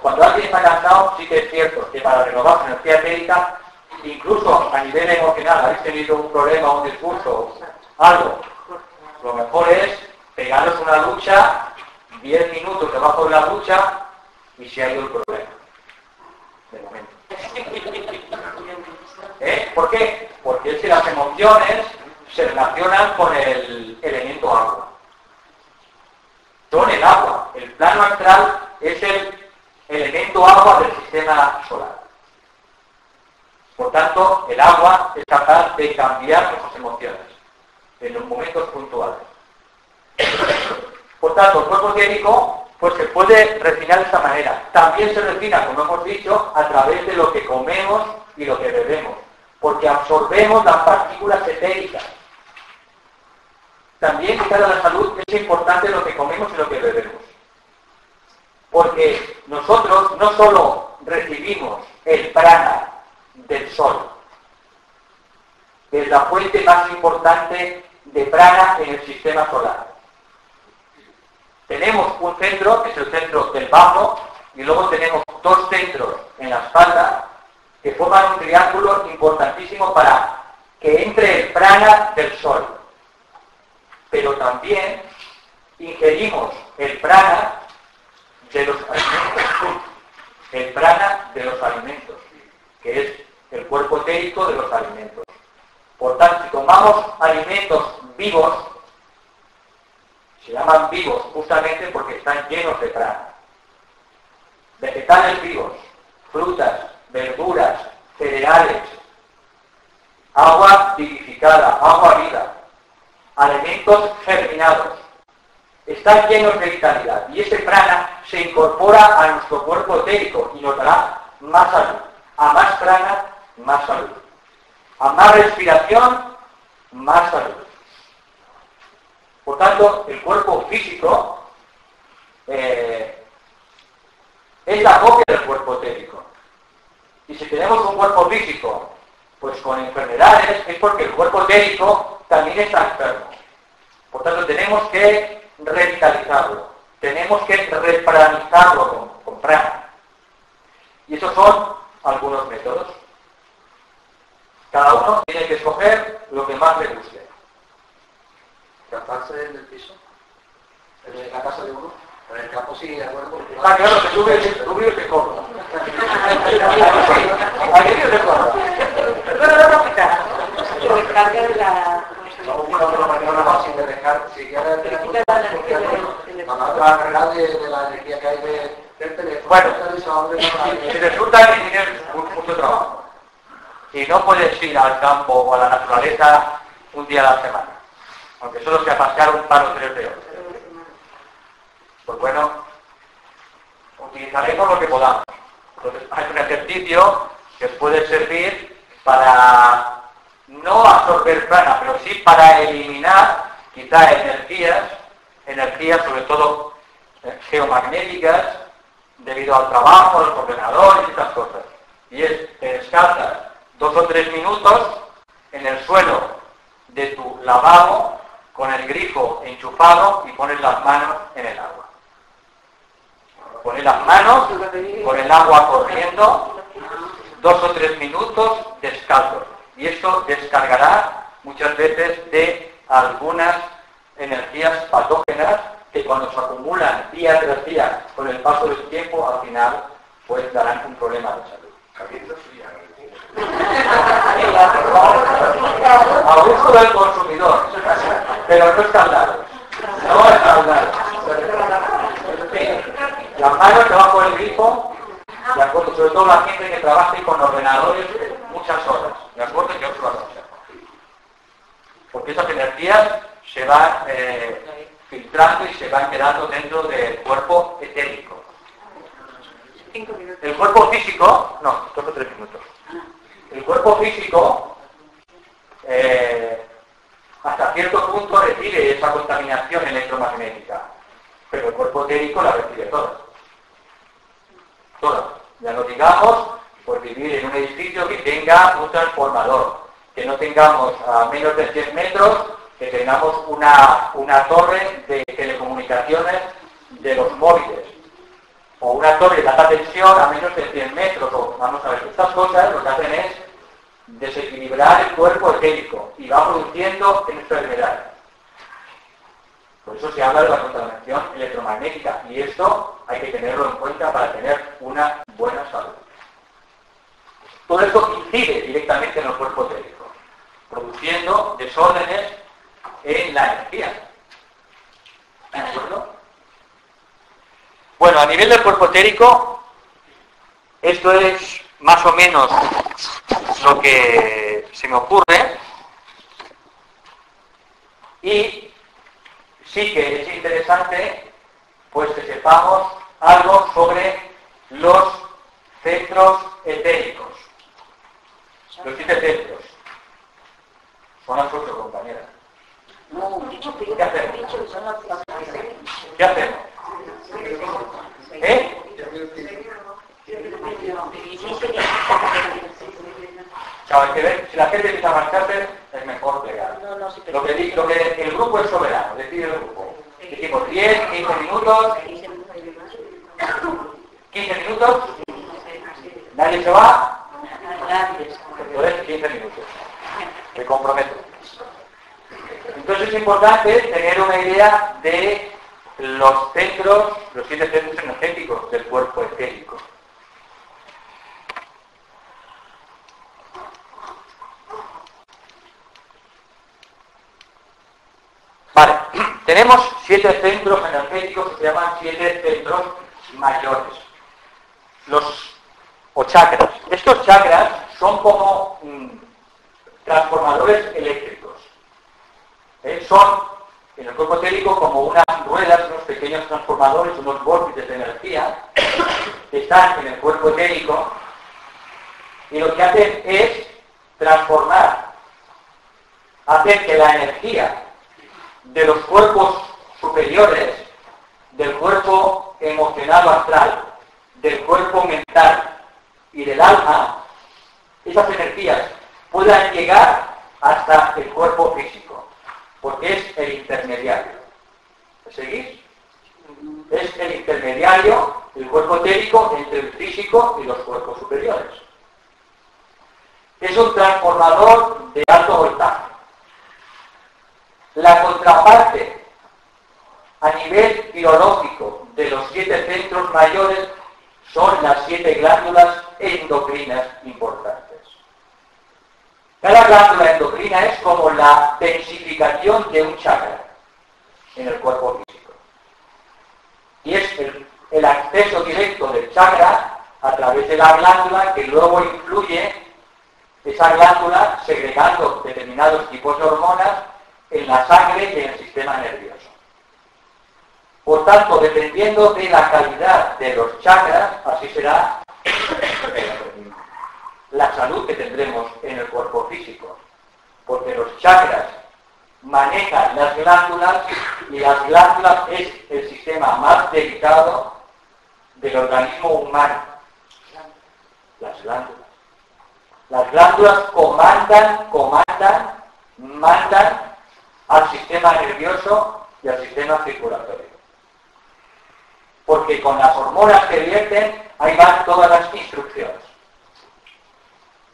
Cuando alguien está cansado, sí que es cierto que para renovar su energía etérica, incluso a nivel emocional, habéis tenido un problema, un disgusto, algo, lo mejor es pegaros una ducha, 10 minutos debajo de la ducha y se ha ido el problema. De momento. ¿Por qué? Porque es que las emociones se relacionan con el elemento agua. Son el agua. El plano astral es el elemento agua del sistema solar. Por tanto, el agua es capaz de cambiar nuestras emociones en los momentos puntuales. Por tanto, el cuerpo etérico pues se puede refinar de esta manera. También se refina, como hemos dicho, a través de lo que comemos y lo que bebemos, porque absorbemos las partículas etéricas. También, de cara a la salud, es importante lo que comemos y lo que bebemos. Porque nosotros no solo recibimos el prana del sol, que es la fuente más importante de prana en el sistema solar. Tenemos un centro, que es el centro del bajo, y luego tenemos dos centros en la espalda, que forman un triángulo importantísimo para que entre el prana del sol. Pero también ingerimos el prana de los alimentos. El prana de los alimentos, que es el cuerpo etérico de los alimentos. Por tanto, si tomamos alimentos vivos, se llaman vivos justamente porque están llenos de prana. Vegetales vivos, frutas, verduras, cereales, agua vivificada, agua viva, alimentos germinados, están llenos de vitalidad y ese prana se incorpora a nuestro cuerpo etérico y nos dará más salud. A más prana, más salud. A más respiración, más salud. Por tanto, el cuerpo físico es la copia del cuerpo etérico. Y si tenemos un cuerpo físico, pues con enfermedades, es porque el cuerpo etérico también está enfermo. Por tanto, tenemos que revitalizarlo, tenemos que repranizarlo con prana. Y esos son algunos métodos. Cada uno tiene que escoger lo que más le guste. ¿Tratarse en el piso? ¿En la casa de uno? En el campo sí, de acuerdo. Ah, claro, que sube y se corre. Aquí se corre. Descarga de la... Vamos buscando una manera más sin dejar, si quieres para arreglar de la energía que hay del teléfono. Bueno, si resulta que tienes mucho trabajo y no puedes ir al campo o a la naturaleza un día a la semana, aunque solo sea pasar un par o 3 de horas, pues bueno, utilizaremos lo que podamos. Entonces hay un ejercicio que os puede servir para no absorber prana, pero sí para eliminar quizá energías sobre todo geomagnéticas, debido al trabajo, a los ordenadores y estas cosas. Y es, te descansas 2 o 3 minutos en el suelo de tu lavabo con el grifo enchufado y pones las manos en el agua. Pones las manos con el agua corriendo 2 o 3 minutos descalzos. Y esto descargará muchas veces de algunas energías patógenas que cuando se acumulan día tras día con el paso del tiempo, al final pues darán un problema de salud. Caliente fría. A gusto del consumidor, pero no escaldados. No escaldados. Las manos debajo del grifo, de acuerdo, sobre todo la gente que trabaje con ordenadores muchas horas, de acuerdo, yo os lo aconsejo. Porque esas energías se van filtrando y se van quedando dentro del cuerpo etérico. 5 minutos. El cuerpo físico, no, 2 o 3 minutos. El cuerpo físico hasta cierto punto recibe esa contaminación electromagnética, pero el cuerpo etérico la recibe toda. Toda. Ya no digamos por vivir en un edificio que tenga un transformador, que no tengamos a menos de 100 metros, que tengamos una torre de telecomunicaciones de los móviles, o una torre de alta tensión a menos de 100 metros, o vamos a ver, estas cosas lo que hacen es desequilibrar el cuerpo etérico y va produciendo enfermedades. Por eso se habla de la contaminación electromagnética y esto hay que tenerlo en cuenta para tener una buena salud. Todo esto incide directamente en el cuerpo etérico, produciendo desórdenes en la energía. ¿De acuerdo? Bueno, a nivel del cuerpo etérico, esto es más o menos lo que se me ocurre. Y sí que es interesante pues que sepamos algo sobre los centros etéricos. Los 7 centros. Son las 8 compañeras. ¿Qué hacemos? ¿Qué hacemos? Claro, hay que ver, si la gente empieza a marcharse, es mejor plegar. Lo que el grupo es soberano, decide el grupo. Decimos 10, 15 minutos. 15 minutos. ¿Nadie se va? Entonces 15 minutos. Me comprometo. Entonces es importante tener una idea de los centros, los 7 centros energéticos del cuerpo etérico. Vale, tenemos 7 centros energéticos que se llaman 7 centros mayores. O chakras. Estos chakras son como transformadores eléctricos. Son en el cuerpo etérico como unas ruedas, unos pequeños transformadores, unos vórtices de energía que están en el cuerpo etérico y lo que hacen es transformar, hacer que la energía de los cuerpos superiores, del cuerpo emocional o astral, del cuerpo mental y del alma, esas energías puedan llegar hasta el cuerpo físico, porque es el intermediario. ¿Me seguís? Es el intermediario, el cuerpo etérico, entre el físico y los cuerpos superiores. Es un transformador de alto voltaje. La contraparte a nivel biológico de los 7 centros mayores son las 7 glándulas endocrinas importantes. Cada glándula endocrina es como la densificación de un chakra en el cuerpo físico. Y es el acceso directo del chakra a través de la glándula que luego influye esa glándula segregando determinados tipos de hormonas en la sangre y en el sistema nervioso. Por tanto, dependiendo de la calidad de los chakras, así será la salud que tendremos en el cuerpo físico. Porque los chakras manejan las glándulas y las glándulas es el sistema más delicado del organismo humano. Las glándulas. Las glándulas mandan al sistema nervioso y al sistema circulatorio. Porque con las hormonas que vierten, ahí van todas las instrucciones.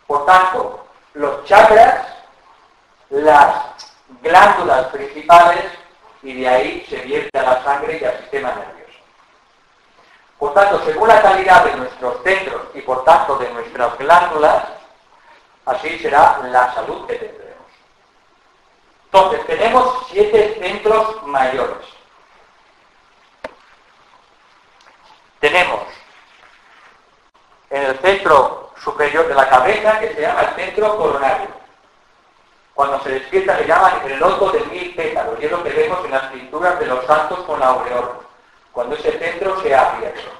Por tanto, los chakras, las glándulas principales, y de ahí se vierte a la sangre y al sistema nervioso. Por tanto, según la calidad de nuestros centros y por tanto de nuestras glándulas, así será la salud que tendremos. Entonces, tenemos 7 centros mayores. Tenemos en el centro superior de la cabeza, que se llama el centro coronario. Cuando se despierta le llaman el loto de 1000 pétalos, y es lo que vemos en las pinturas de los santos con la aureola, cuando ese centro se ha abierto.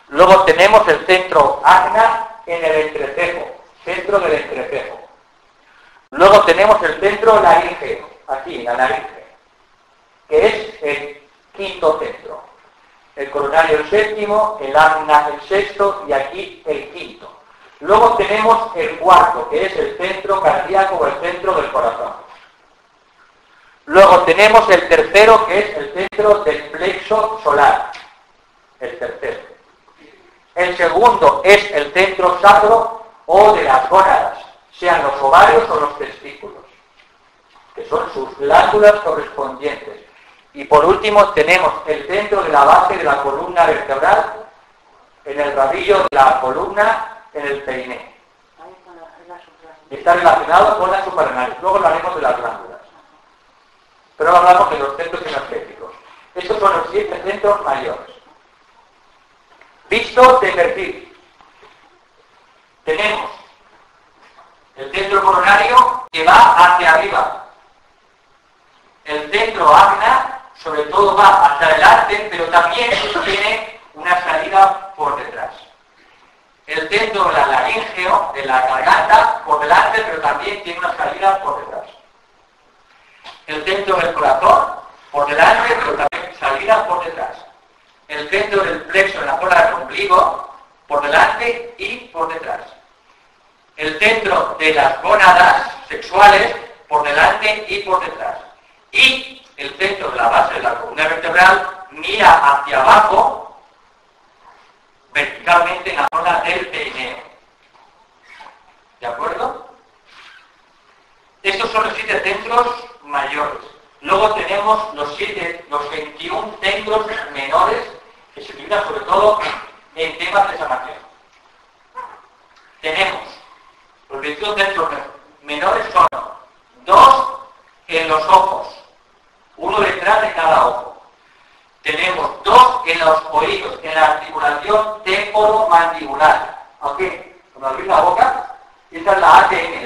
Luego tenemos el centro agna en el entrecejo, centro del entrecejo. Luego tenemos el centro laríngeo, aquí en la laringe, que es el quinto centro. El coronario el séptimo, el ágna el sexto y aquí el quinto. Luego tenemos el cuarto, que es el centro cardíaco o el centro del corazón. Luego tenemos el tercero, que es el centro del plexo solar. El tercero. El segundo es el centro sacro o de las gónadas, sean los ovarios o los testículos, que son sus glándulas correspondientes. Y por último tenemos el centro de la base de la columna vertebral, en el rabillo de la columna, en el perineo. Está relacionado con las suprarrenales. Luego hablaremos de las glándulas. Pero ahora hablamos de los centros energéticos. Estos son los 7 centros mayores. Vistos de perfil. Tenemos el centro coronario que va hacia arriba. El centro ágna sobre todo va hacia adelante, pero también tiene una salida por detrás. El centro laríngeo de la garganta por delante, pero también tiene una salida por detrás. El centro del corazón por delante, pero también salida por detrás. El centro del plexo en la zona del ombligo por delante y por detrás. El centro de las gónadas sexuales por delante y por detrás. Y el centro de la base de la columna vertebral mira hacia abajo, verticalmente en la zona del perineo. ¿De acuerdo? Estos son los 7 centros mayores. Luego tenemos los 21 centros menores que se utilizan sobre todo en temas de sanación. Tenemos los 21 centros menores son 2 en los ojos, uno detrás de cada ojo. Tenemos 2 en los oídos, en la articulación temporomandibular. ¿Ok? Cuando abrís la boca, esta es la ATM,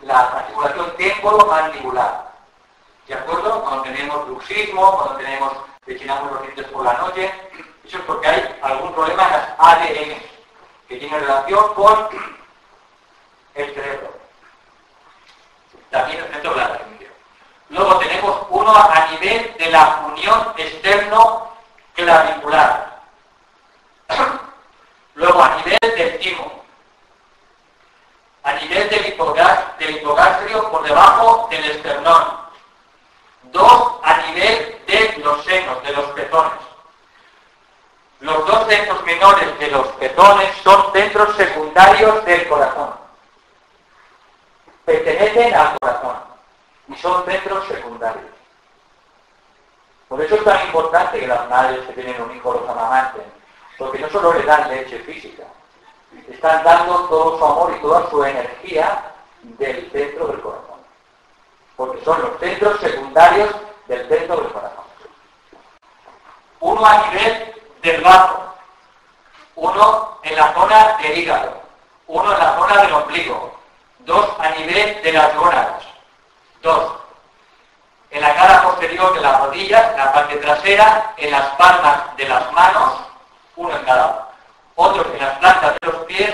la articulación temporomandibular. ¿De acuerdo? Cuando tenemos bruxismo, cuando rechinamos los dientes por la noche, eso es porque hay algún problema en las ADN que tiene relación con el cerebro. También el centro de la laringe. Luego tenemos uno a nivel de la unión externo-clavicular. Luego a nivel del timo. A nivel del hipogastrio por debajo del esternón. 2 a nivel de los senos, de los pezones. Los 2 centros menores de los pezones son centros secundarios del corazón. Pertenecen al corazón y son centros secundarios. Por eso es tan importante que las madres que tienen un hijo los amamanten, porque no solo le dan leche física, están dando todo su amor y toda su energía del centro del corazón, porque son los centros secundarios del centro del corazón. Uno a nivel del bazo, uno en la zona del hígado, uno en la zona del ombligo, 2 a nivel de las gónadas, 2 en la cara posterior de las rodillas, en la parte trasera, en las palmas de las manos, uno en cada uno, otro en las plantas de los pies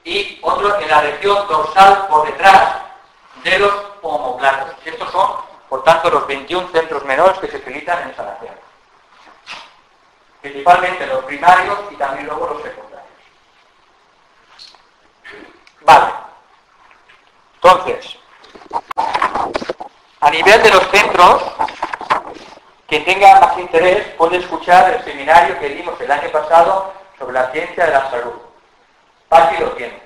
y otro en la región dorsal por detrás de los omoplatos. Estos son, por tanto, los 21 centros menores que se utilizan en sanación. Principalmente los primarios y también luego los secundarios. Vale. Entonces, a nivel de los centros, quien tenga más interés puede escuchar el seminario que dimos el año pasado sobre la ciencia de la salud. Fácil lo tiene.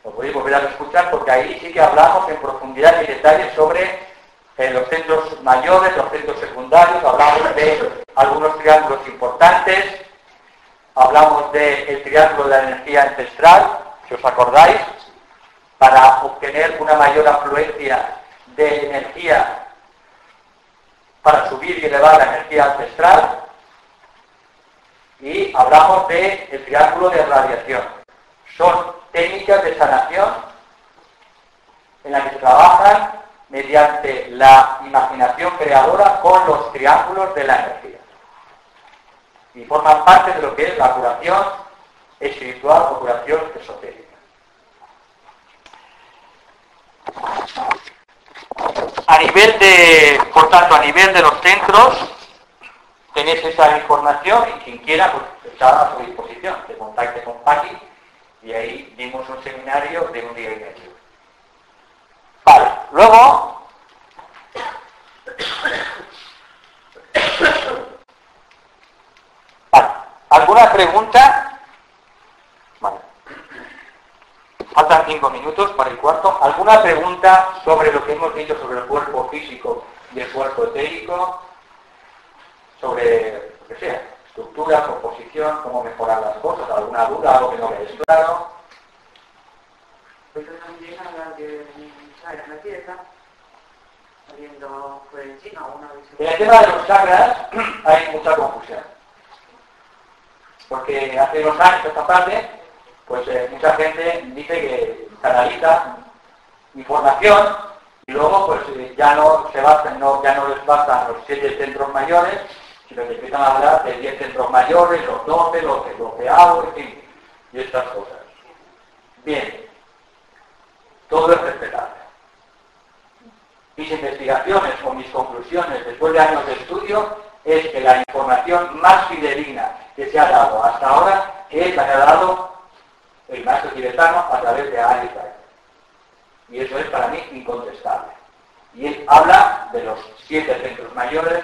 Lo podéis volver a escuchar porque ahí sí que hablamos en profundidad y detalle sobre los centros mayores, los centros secundarios, hablamos de algunos triángulos importantes, hablamos del triángulo de la energía ancestral, si os acordáis, para obtener una mayor afluencia de energía para subir y elevar la energía ancestral, y hablamos del triángulo de radiación. Son técnicas de sanación en las que se trabajan mediante la imaginación creadora con los triángulos de la energía. Y forman parte de lo que es la curación espiritual o curación esotérica. por tanto, a nivel de los centros, tenéis esa información y quien quiera, pues está a su disposición, que contacte con Paqui y ahí dimos un seminario de un día y medio. Vale, luego, vale, ¿alguna pregunta? Vale. Faltan 5 minutos para el cuarto. ¿Alguna pregunta sobre lo que hemos dicho sobre el cuerpo físico y el cuerpo etérico? Sobre lo que sea, estructura, composición, cómo mejorar las cosas, alguna duda, algo que no veáis claro. Pues también habla de la tierra, saliendo por encima una vez. En el tema de los chakras hay mucha confusión. Porque hace 2 años esta parte, pues mucha gente dice que canaliza información y luego pues ya no les bastan los 7 centros mayores, sino que empiezan a hablar de 10 centros mayores, los 12, los 12avos, en fin, y estas cosas. Bien, todo es respetable. Mis investigaciones o mis conclusiones después de años de estudio es que la información más fidedigna que se ha dado hasta ahora es la que ha dado el maestro tibetano a través de Alice Bailey. Y eso es para mí incontestable. Y él habla de los 7 centros mayores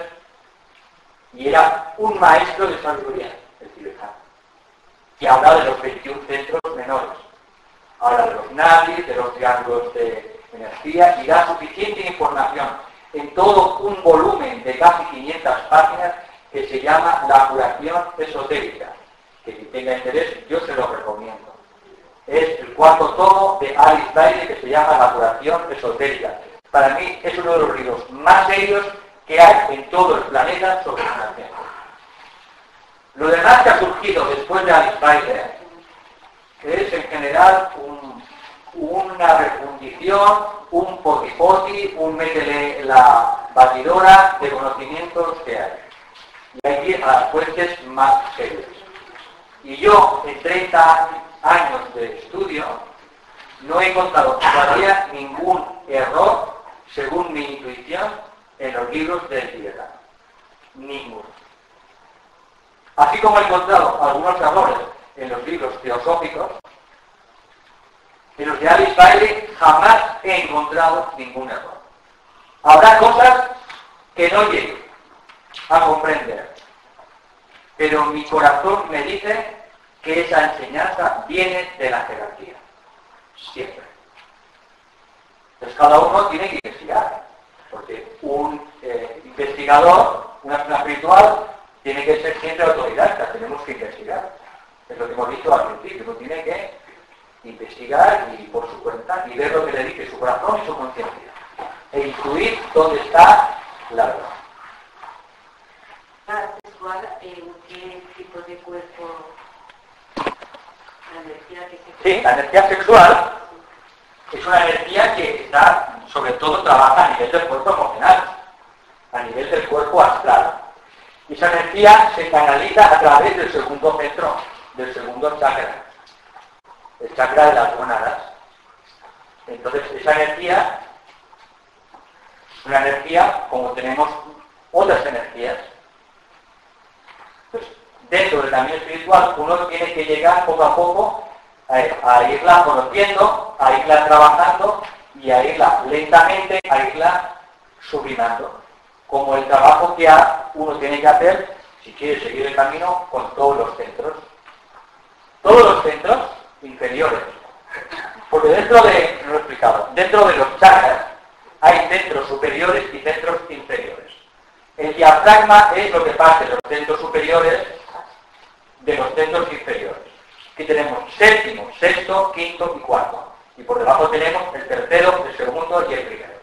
y era un maestro de sabiduría, el tibetano. Y habla de los 21 centros menores. Habla de los nadis, de los triángulos de energía y da suficiente información en todo un volumen de casi 500 páginas que se llama La curación esotérica, que si tenga interés yo se lo recomiendo. Es el 4º tomo de Alice Bailey que se llama La curación esotérica. Para mí es uno de los libros más serios que hay en todo el planeta sobre sanación. Lo demás que ha surgido después de Alice Bailey es en general una refundición, un poti-poti, un métele la batidora de conocimientos que hay. Y hay que ir a las fuentes más serias. Y yo, en 30 años de estudio, no he encontrado todavía ningún error, según mi intuición, en los libros del tibetano. Ninguno. Así como he encontrado algunos errores en los libros teosóficos, en los de Alice Bailey jamás he encontrado ningún error. Habrá cosas que no llego a comprender, pero mi corazón me dice que esa enseñanza viene de la jerarquía. Siempre. Entonces cada uno tiene que investigar, porque un investigador, una persona espiritual, tiene que ser siempre autodidacta, tenemos que investigar. Es lo que hemos dicho al principio, uno tiene que investigar y por su cuenta y ver lo que le dice su corazón y su conciencia e intuir dónde está la verdad. ¿La sexual en qué tipo de cuerpo? La energía que se... Sí, la energía sexual es una energía que está, sobre todo, trabaja a nivel del cuerpo emocional, a nivel del cuerpo astral. Y esa energía se canaliza a través del segundo centro, del segundo chakra, el chakra de las gónadas. Entonces, esa energía es una energía como tenemos otras energías. Pues, dentro del camino espiritual, uno tiene que llegar poco a poco a irla conociendo, a irla trabajando y a irla lentamente, a irla sublimando. Como el trabajo que uno tiene que hacer si quiere seguir el camino con todos los centros. Todos los centros inferiores. Porque dentro de, no lo he explicado, dentro de los chakras hay centros superiores y centros inferiores. El diafragma es lo que parte de los centros superiores de los centros inferiores. Aquí tenemos séptimo, sexto, quinto y cuarto. Y por debajo tenemos el tercero, el segundo y el primero.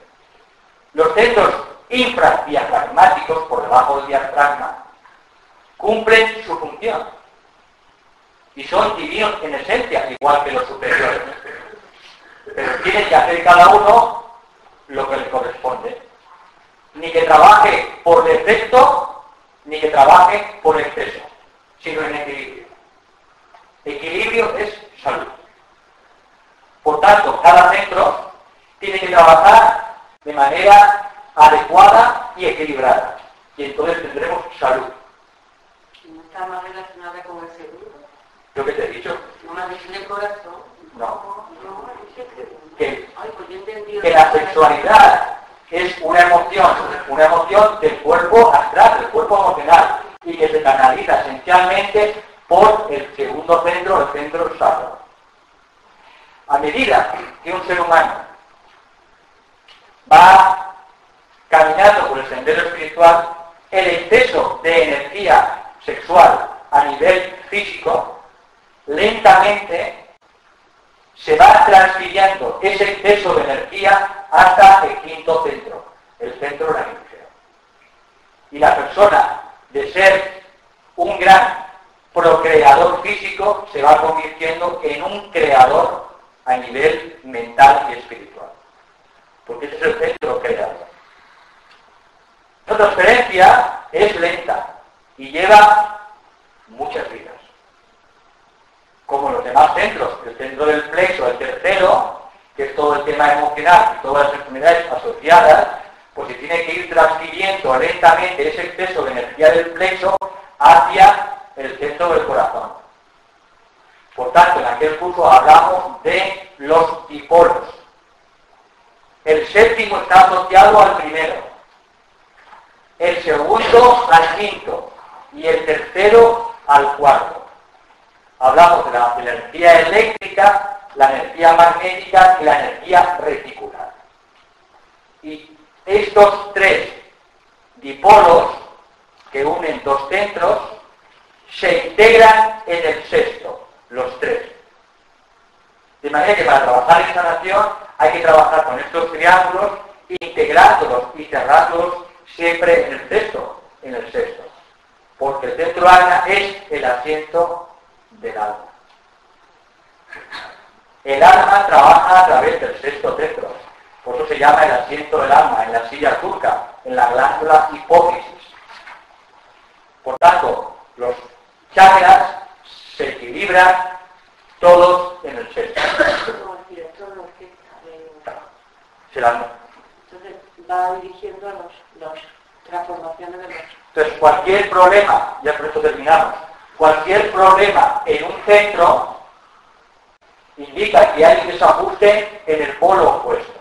Los centros infradiafragmáticos, por debajo del diafragma, cumplen su función. Y son divinos en esencia, igual que los superiores. Pero tienen que hacer cada uno lo que le corresponde. Ni que trabaje por defecto, ni que trabaje por exceso, sino en equilibrio. Equilibrio es salud. Por tanto, cada centro tiene que trabajar de manera adecuada y equilibrada. Y entonces tendremos salud. ¿No está más relacionada con el seguro? ¿Yo qué te he dicho? Una visión del corazón. No. No, dice Que, ay, pues yo he entendido. que la sexualidad es una emoción del cuerpo astral, del cuerpo emocional, y que se canaliza esencialmente por el segundo centro, el centro sacro. A medida que un ser humano va caminando por el sendero espiritual, el exceso de energía sexual a nivel físico, lentamente se va transfiriendo ese exceso de energía hasta el quinto centro, el centro de la nutria. Y la persona, de ser un gran procreador físico, se va convirtiendo en un creador a nivel mental y espiritual. Porque ese es el centro creador. La transferencia es lenta y lleva muchas vidas. Como los demás centros, el centro del plexo, el tercero, que es todo el tema emocional y todas las enfermedades asociadas, pues se tiene que ir transfiriendo lentamente ese exceso de energía del plexo hacia el centro del corazón. Por tanto, en aquel curso hablamos de los dipolos. El séptimo está asociado al primero, el segundo al quinto y el tercero al cuarto. Hablamos de la energía eléctrica, la energía magnética y la energía reticular. Y estos tres dipolos que unen dos centros se integran en el sexto, los tres. De manera que para trabajar en sanación hay que trabajar con estos triángulos, integrándolos y cerrándolos siempre en el sexto, porque el centro alma es el asiento del alma. El alma trabaja a través del sexto centro, por eso se llama el asiento del alma, en la silla turca, en la glándula hipófisis. Por tanto, los chakras se equilibran todos en el sexto. Entonces va dirigiendo las transformaciones de los... Entonces cualquier problema, ya por esto terminamos, cualquier problema en un centro indica que hay un desajuste en el polo opuesto.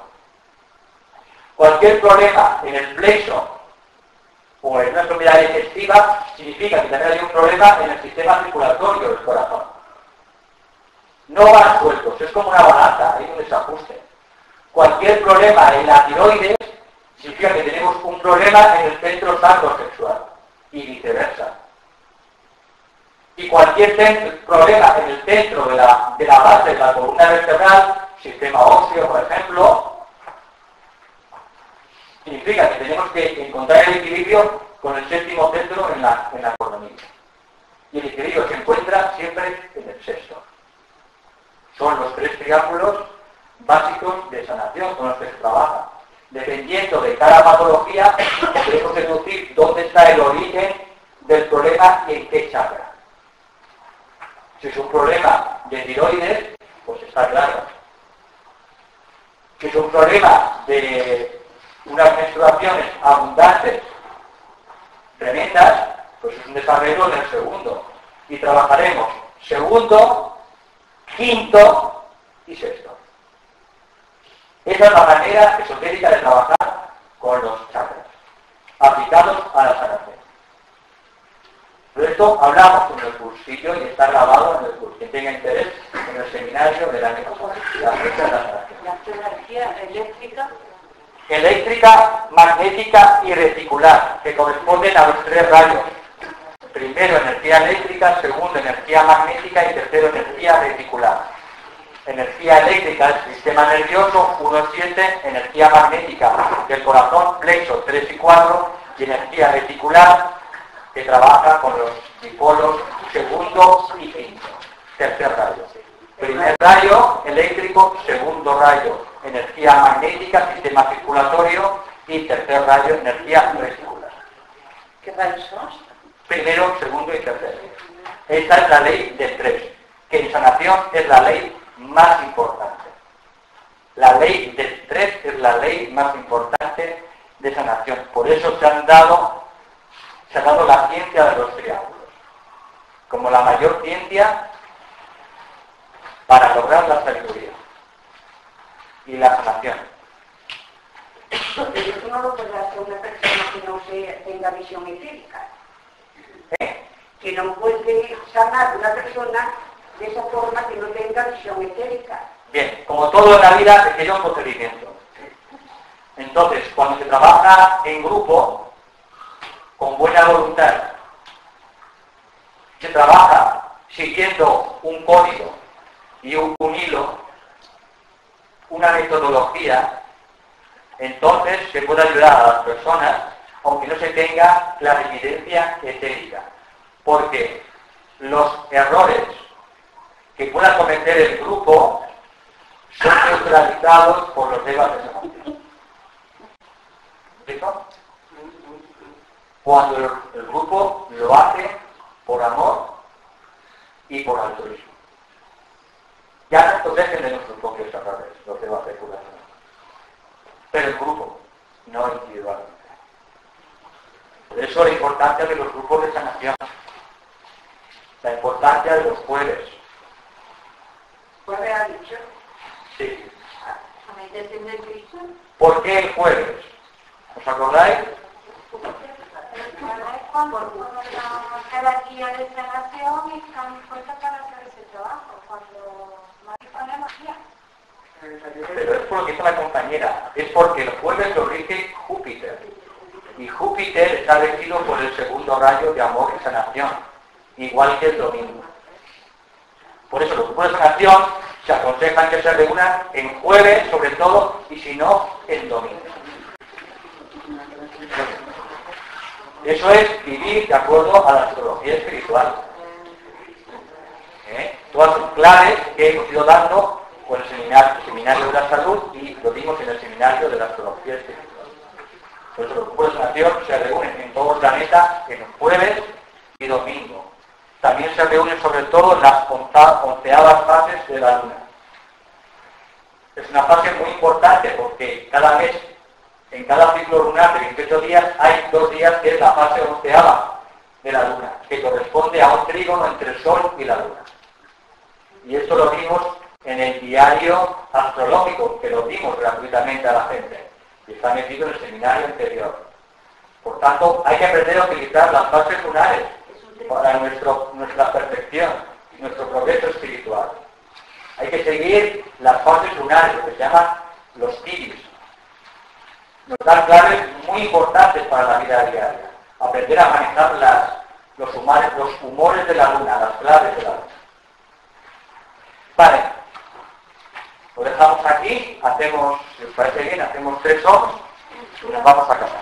Cualquier problema en el plexo o en una enfermedad digestiva significa que también hay un problema en el sistema circulatorio del corazón. No van sueltos, es como una balanza, hay un desajuste. Cualquier problema en la tiroides significa que tenemos un problema en el centro sacrosexual y viceversa. Y cualquier problema en el centro de la base de la columna vertebral, sistema óseo, por ejemplo, significa que tenemos que encontrar el equilibrio con el séptimo centro en la coronilla. Y el equilibrio se encuentra siempre en el sexto. Son los tres triángulos básicos de sanación con los que se trabaja. Dependiendo de cada patología, podemos deducir dónde está el origen del problema y en qué chakra. Si es un problema de tiroides, pues está claro. Si es un problema de unas menstruaciones abundantes, tremendas, pues es un desarrollo en el segundo. Y trabajaremos segundo, quinto y sexto. Esa es la manera esotérica de trabajar con los chakras, aplicados a la sanación. De esto hablamos en el cursillo y está grabado en el curso. Quien tenga interés en el seminario del año pasado. La fecha de la sanación. La energía eléctrica. Eléctrica, magnética y reticular, que corresponden a los tres rayos. Primero energía eléctrica, segundo energía magnética y tercero energía reticular. Energía eléctrica del sistema nervioso, 1-7, energía magnética del corazón, plexo 3 y 4, y energía reticular que trabaja con los dipolos segundo y quinto. Tercer rayo. Primer rayo eléctrico, segundo rayo energía magnética, sistema circulatorio, y tercer rayo energía reticular. ¿Qué rayos son? Primero, segundo y tercero. Esta es la ley del 3, que en sanación es la ley más importante. La ley del 3 es la ley más importante de sanación. Por eso se ha dado la ciencia de los triángulos, como la mayor ciencia para lograr la sabiduría y la sanación. Pero eso no lo puede hacer una persona que no tenga visión etérica. Que no puede sanar una persona de esa forma que no tenga visión etérica. Bien, como todo en la vida requiere un procedimiento. Entonces, cuando se trabaja en grupo, con buena voluntad, se trabaja siguiendo un código y un hilo, una metodología, entonces se puede ayudar a las personas, aunque no se tenga la evidencia etérica. Porque los errores que pueda cometer el grupo son neutralizados por los devas de sanación. ¿Listo? Cuando el grupo lo hace por amor y por altruismo. Ya nos protegen de nuestros propios errores, los devas de curación. Pero el grupo, no individualmente. Por eso la importancia de los grupos de sanación. La importancia de los jueves. ¿Jueves ha dicho? Sí. ¿A meditación de Cristo? ¿Por qué el jueves? ¿Os acordáis? Cuando cada día de sanación y están dispuestos para hacer ese trabajo. Cuando más ponemos día. Pero es por lo que dice la compañera. Es porque el jueves lo rige Júpiter. Y Júpiter está regido por el segundo rayo de amor y sanación. Igual que el domingo. Por eso los grupos de sanación se aconsejan que se reúnan en jueves, sobre todo, y si no, en domingo. Eso es vivir de acuerdo a la astrología espiritual. Todas son claves que hemos ido dando con el seminario de la salud y lo vimos en el seminario de la astrología espiritual. Por eso los grupos de sanación se reúnen en todo el planeta en jueves y domingo. También se reúnen sobre todo en las 11avas fases de la luna. Es una fase muy importante porque cada mes, en cada ciclo lunar de 28 días, hay 2 días que es la fase 11ava de la luna, que corresponde a un trígono entre el Sol y la luna. Y esto lo vimos en el diario astrológico, que lo dimos gratuitamente a la gente, y está metido en el seminario anterior. Por tanto, hay que aprender a utilizar las fases lunares para nuestra perfección, nuestro progreso espiritual. Hay que seguir las fases lunares, lo que se llaman los tiris. Nos dan claves muy importantes para la vida diaria. Aprender a manejar los humores de la luna, las claves de la luna. Vale. Lo dejamos aquí, si os parece bien, hacemos 3 ohms y nos vamos a casa.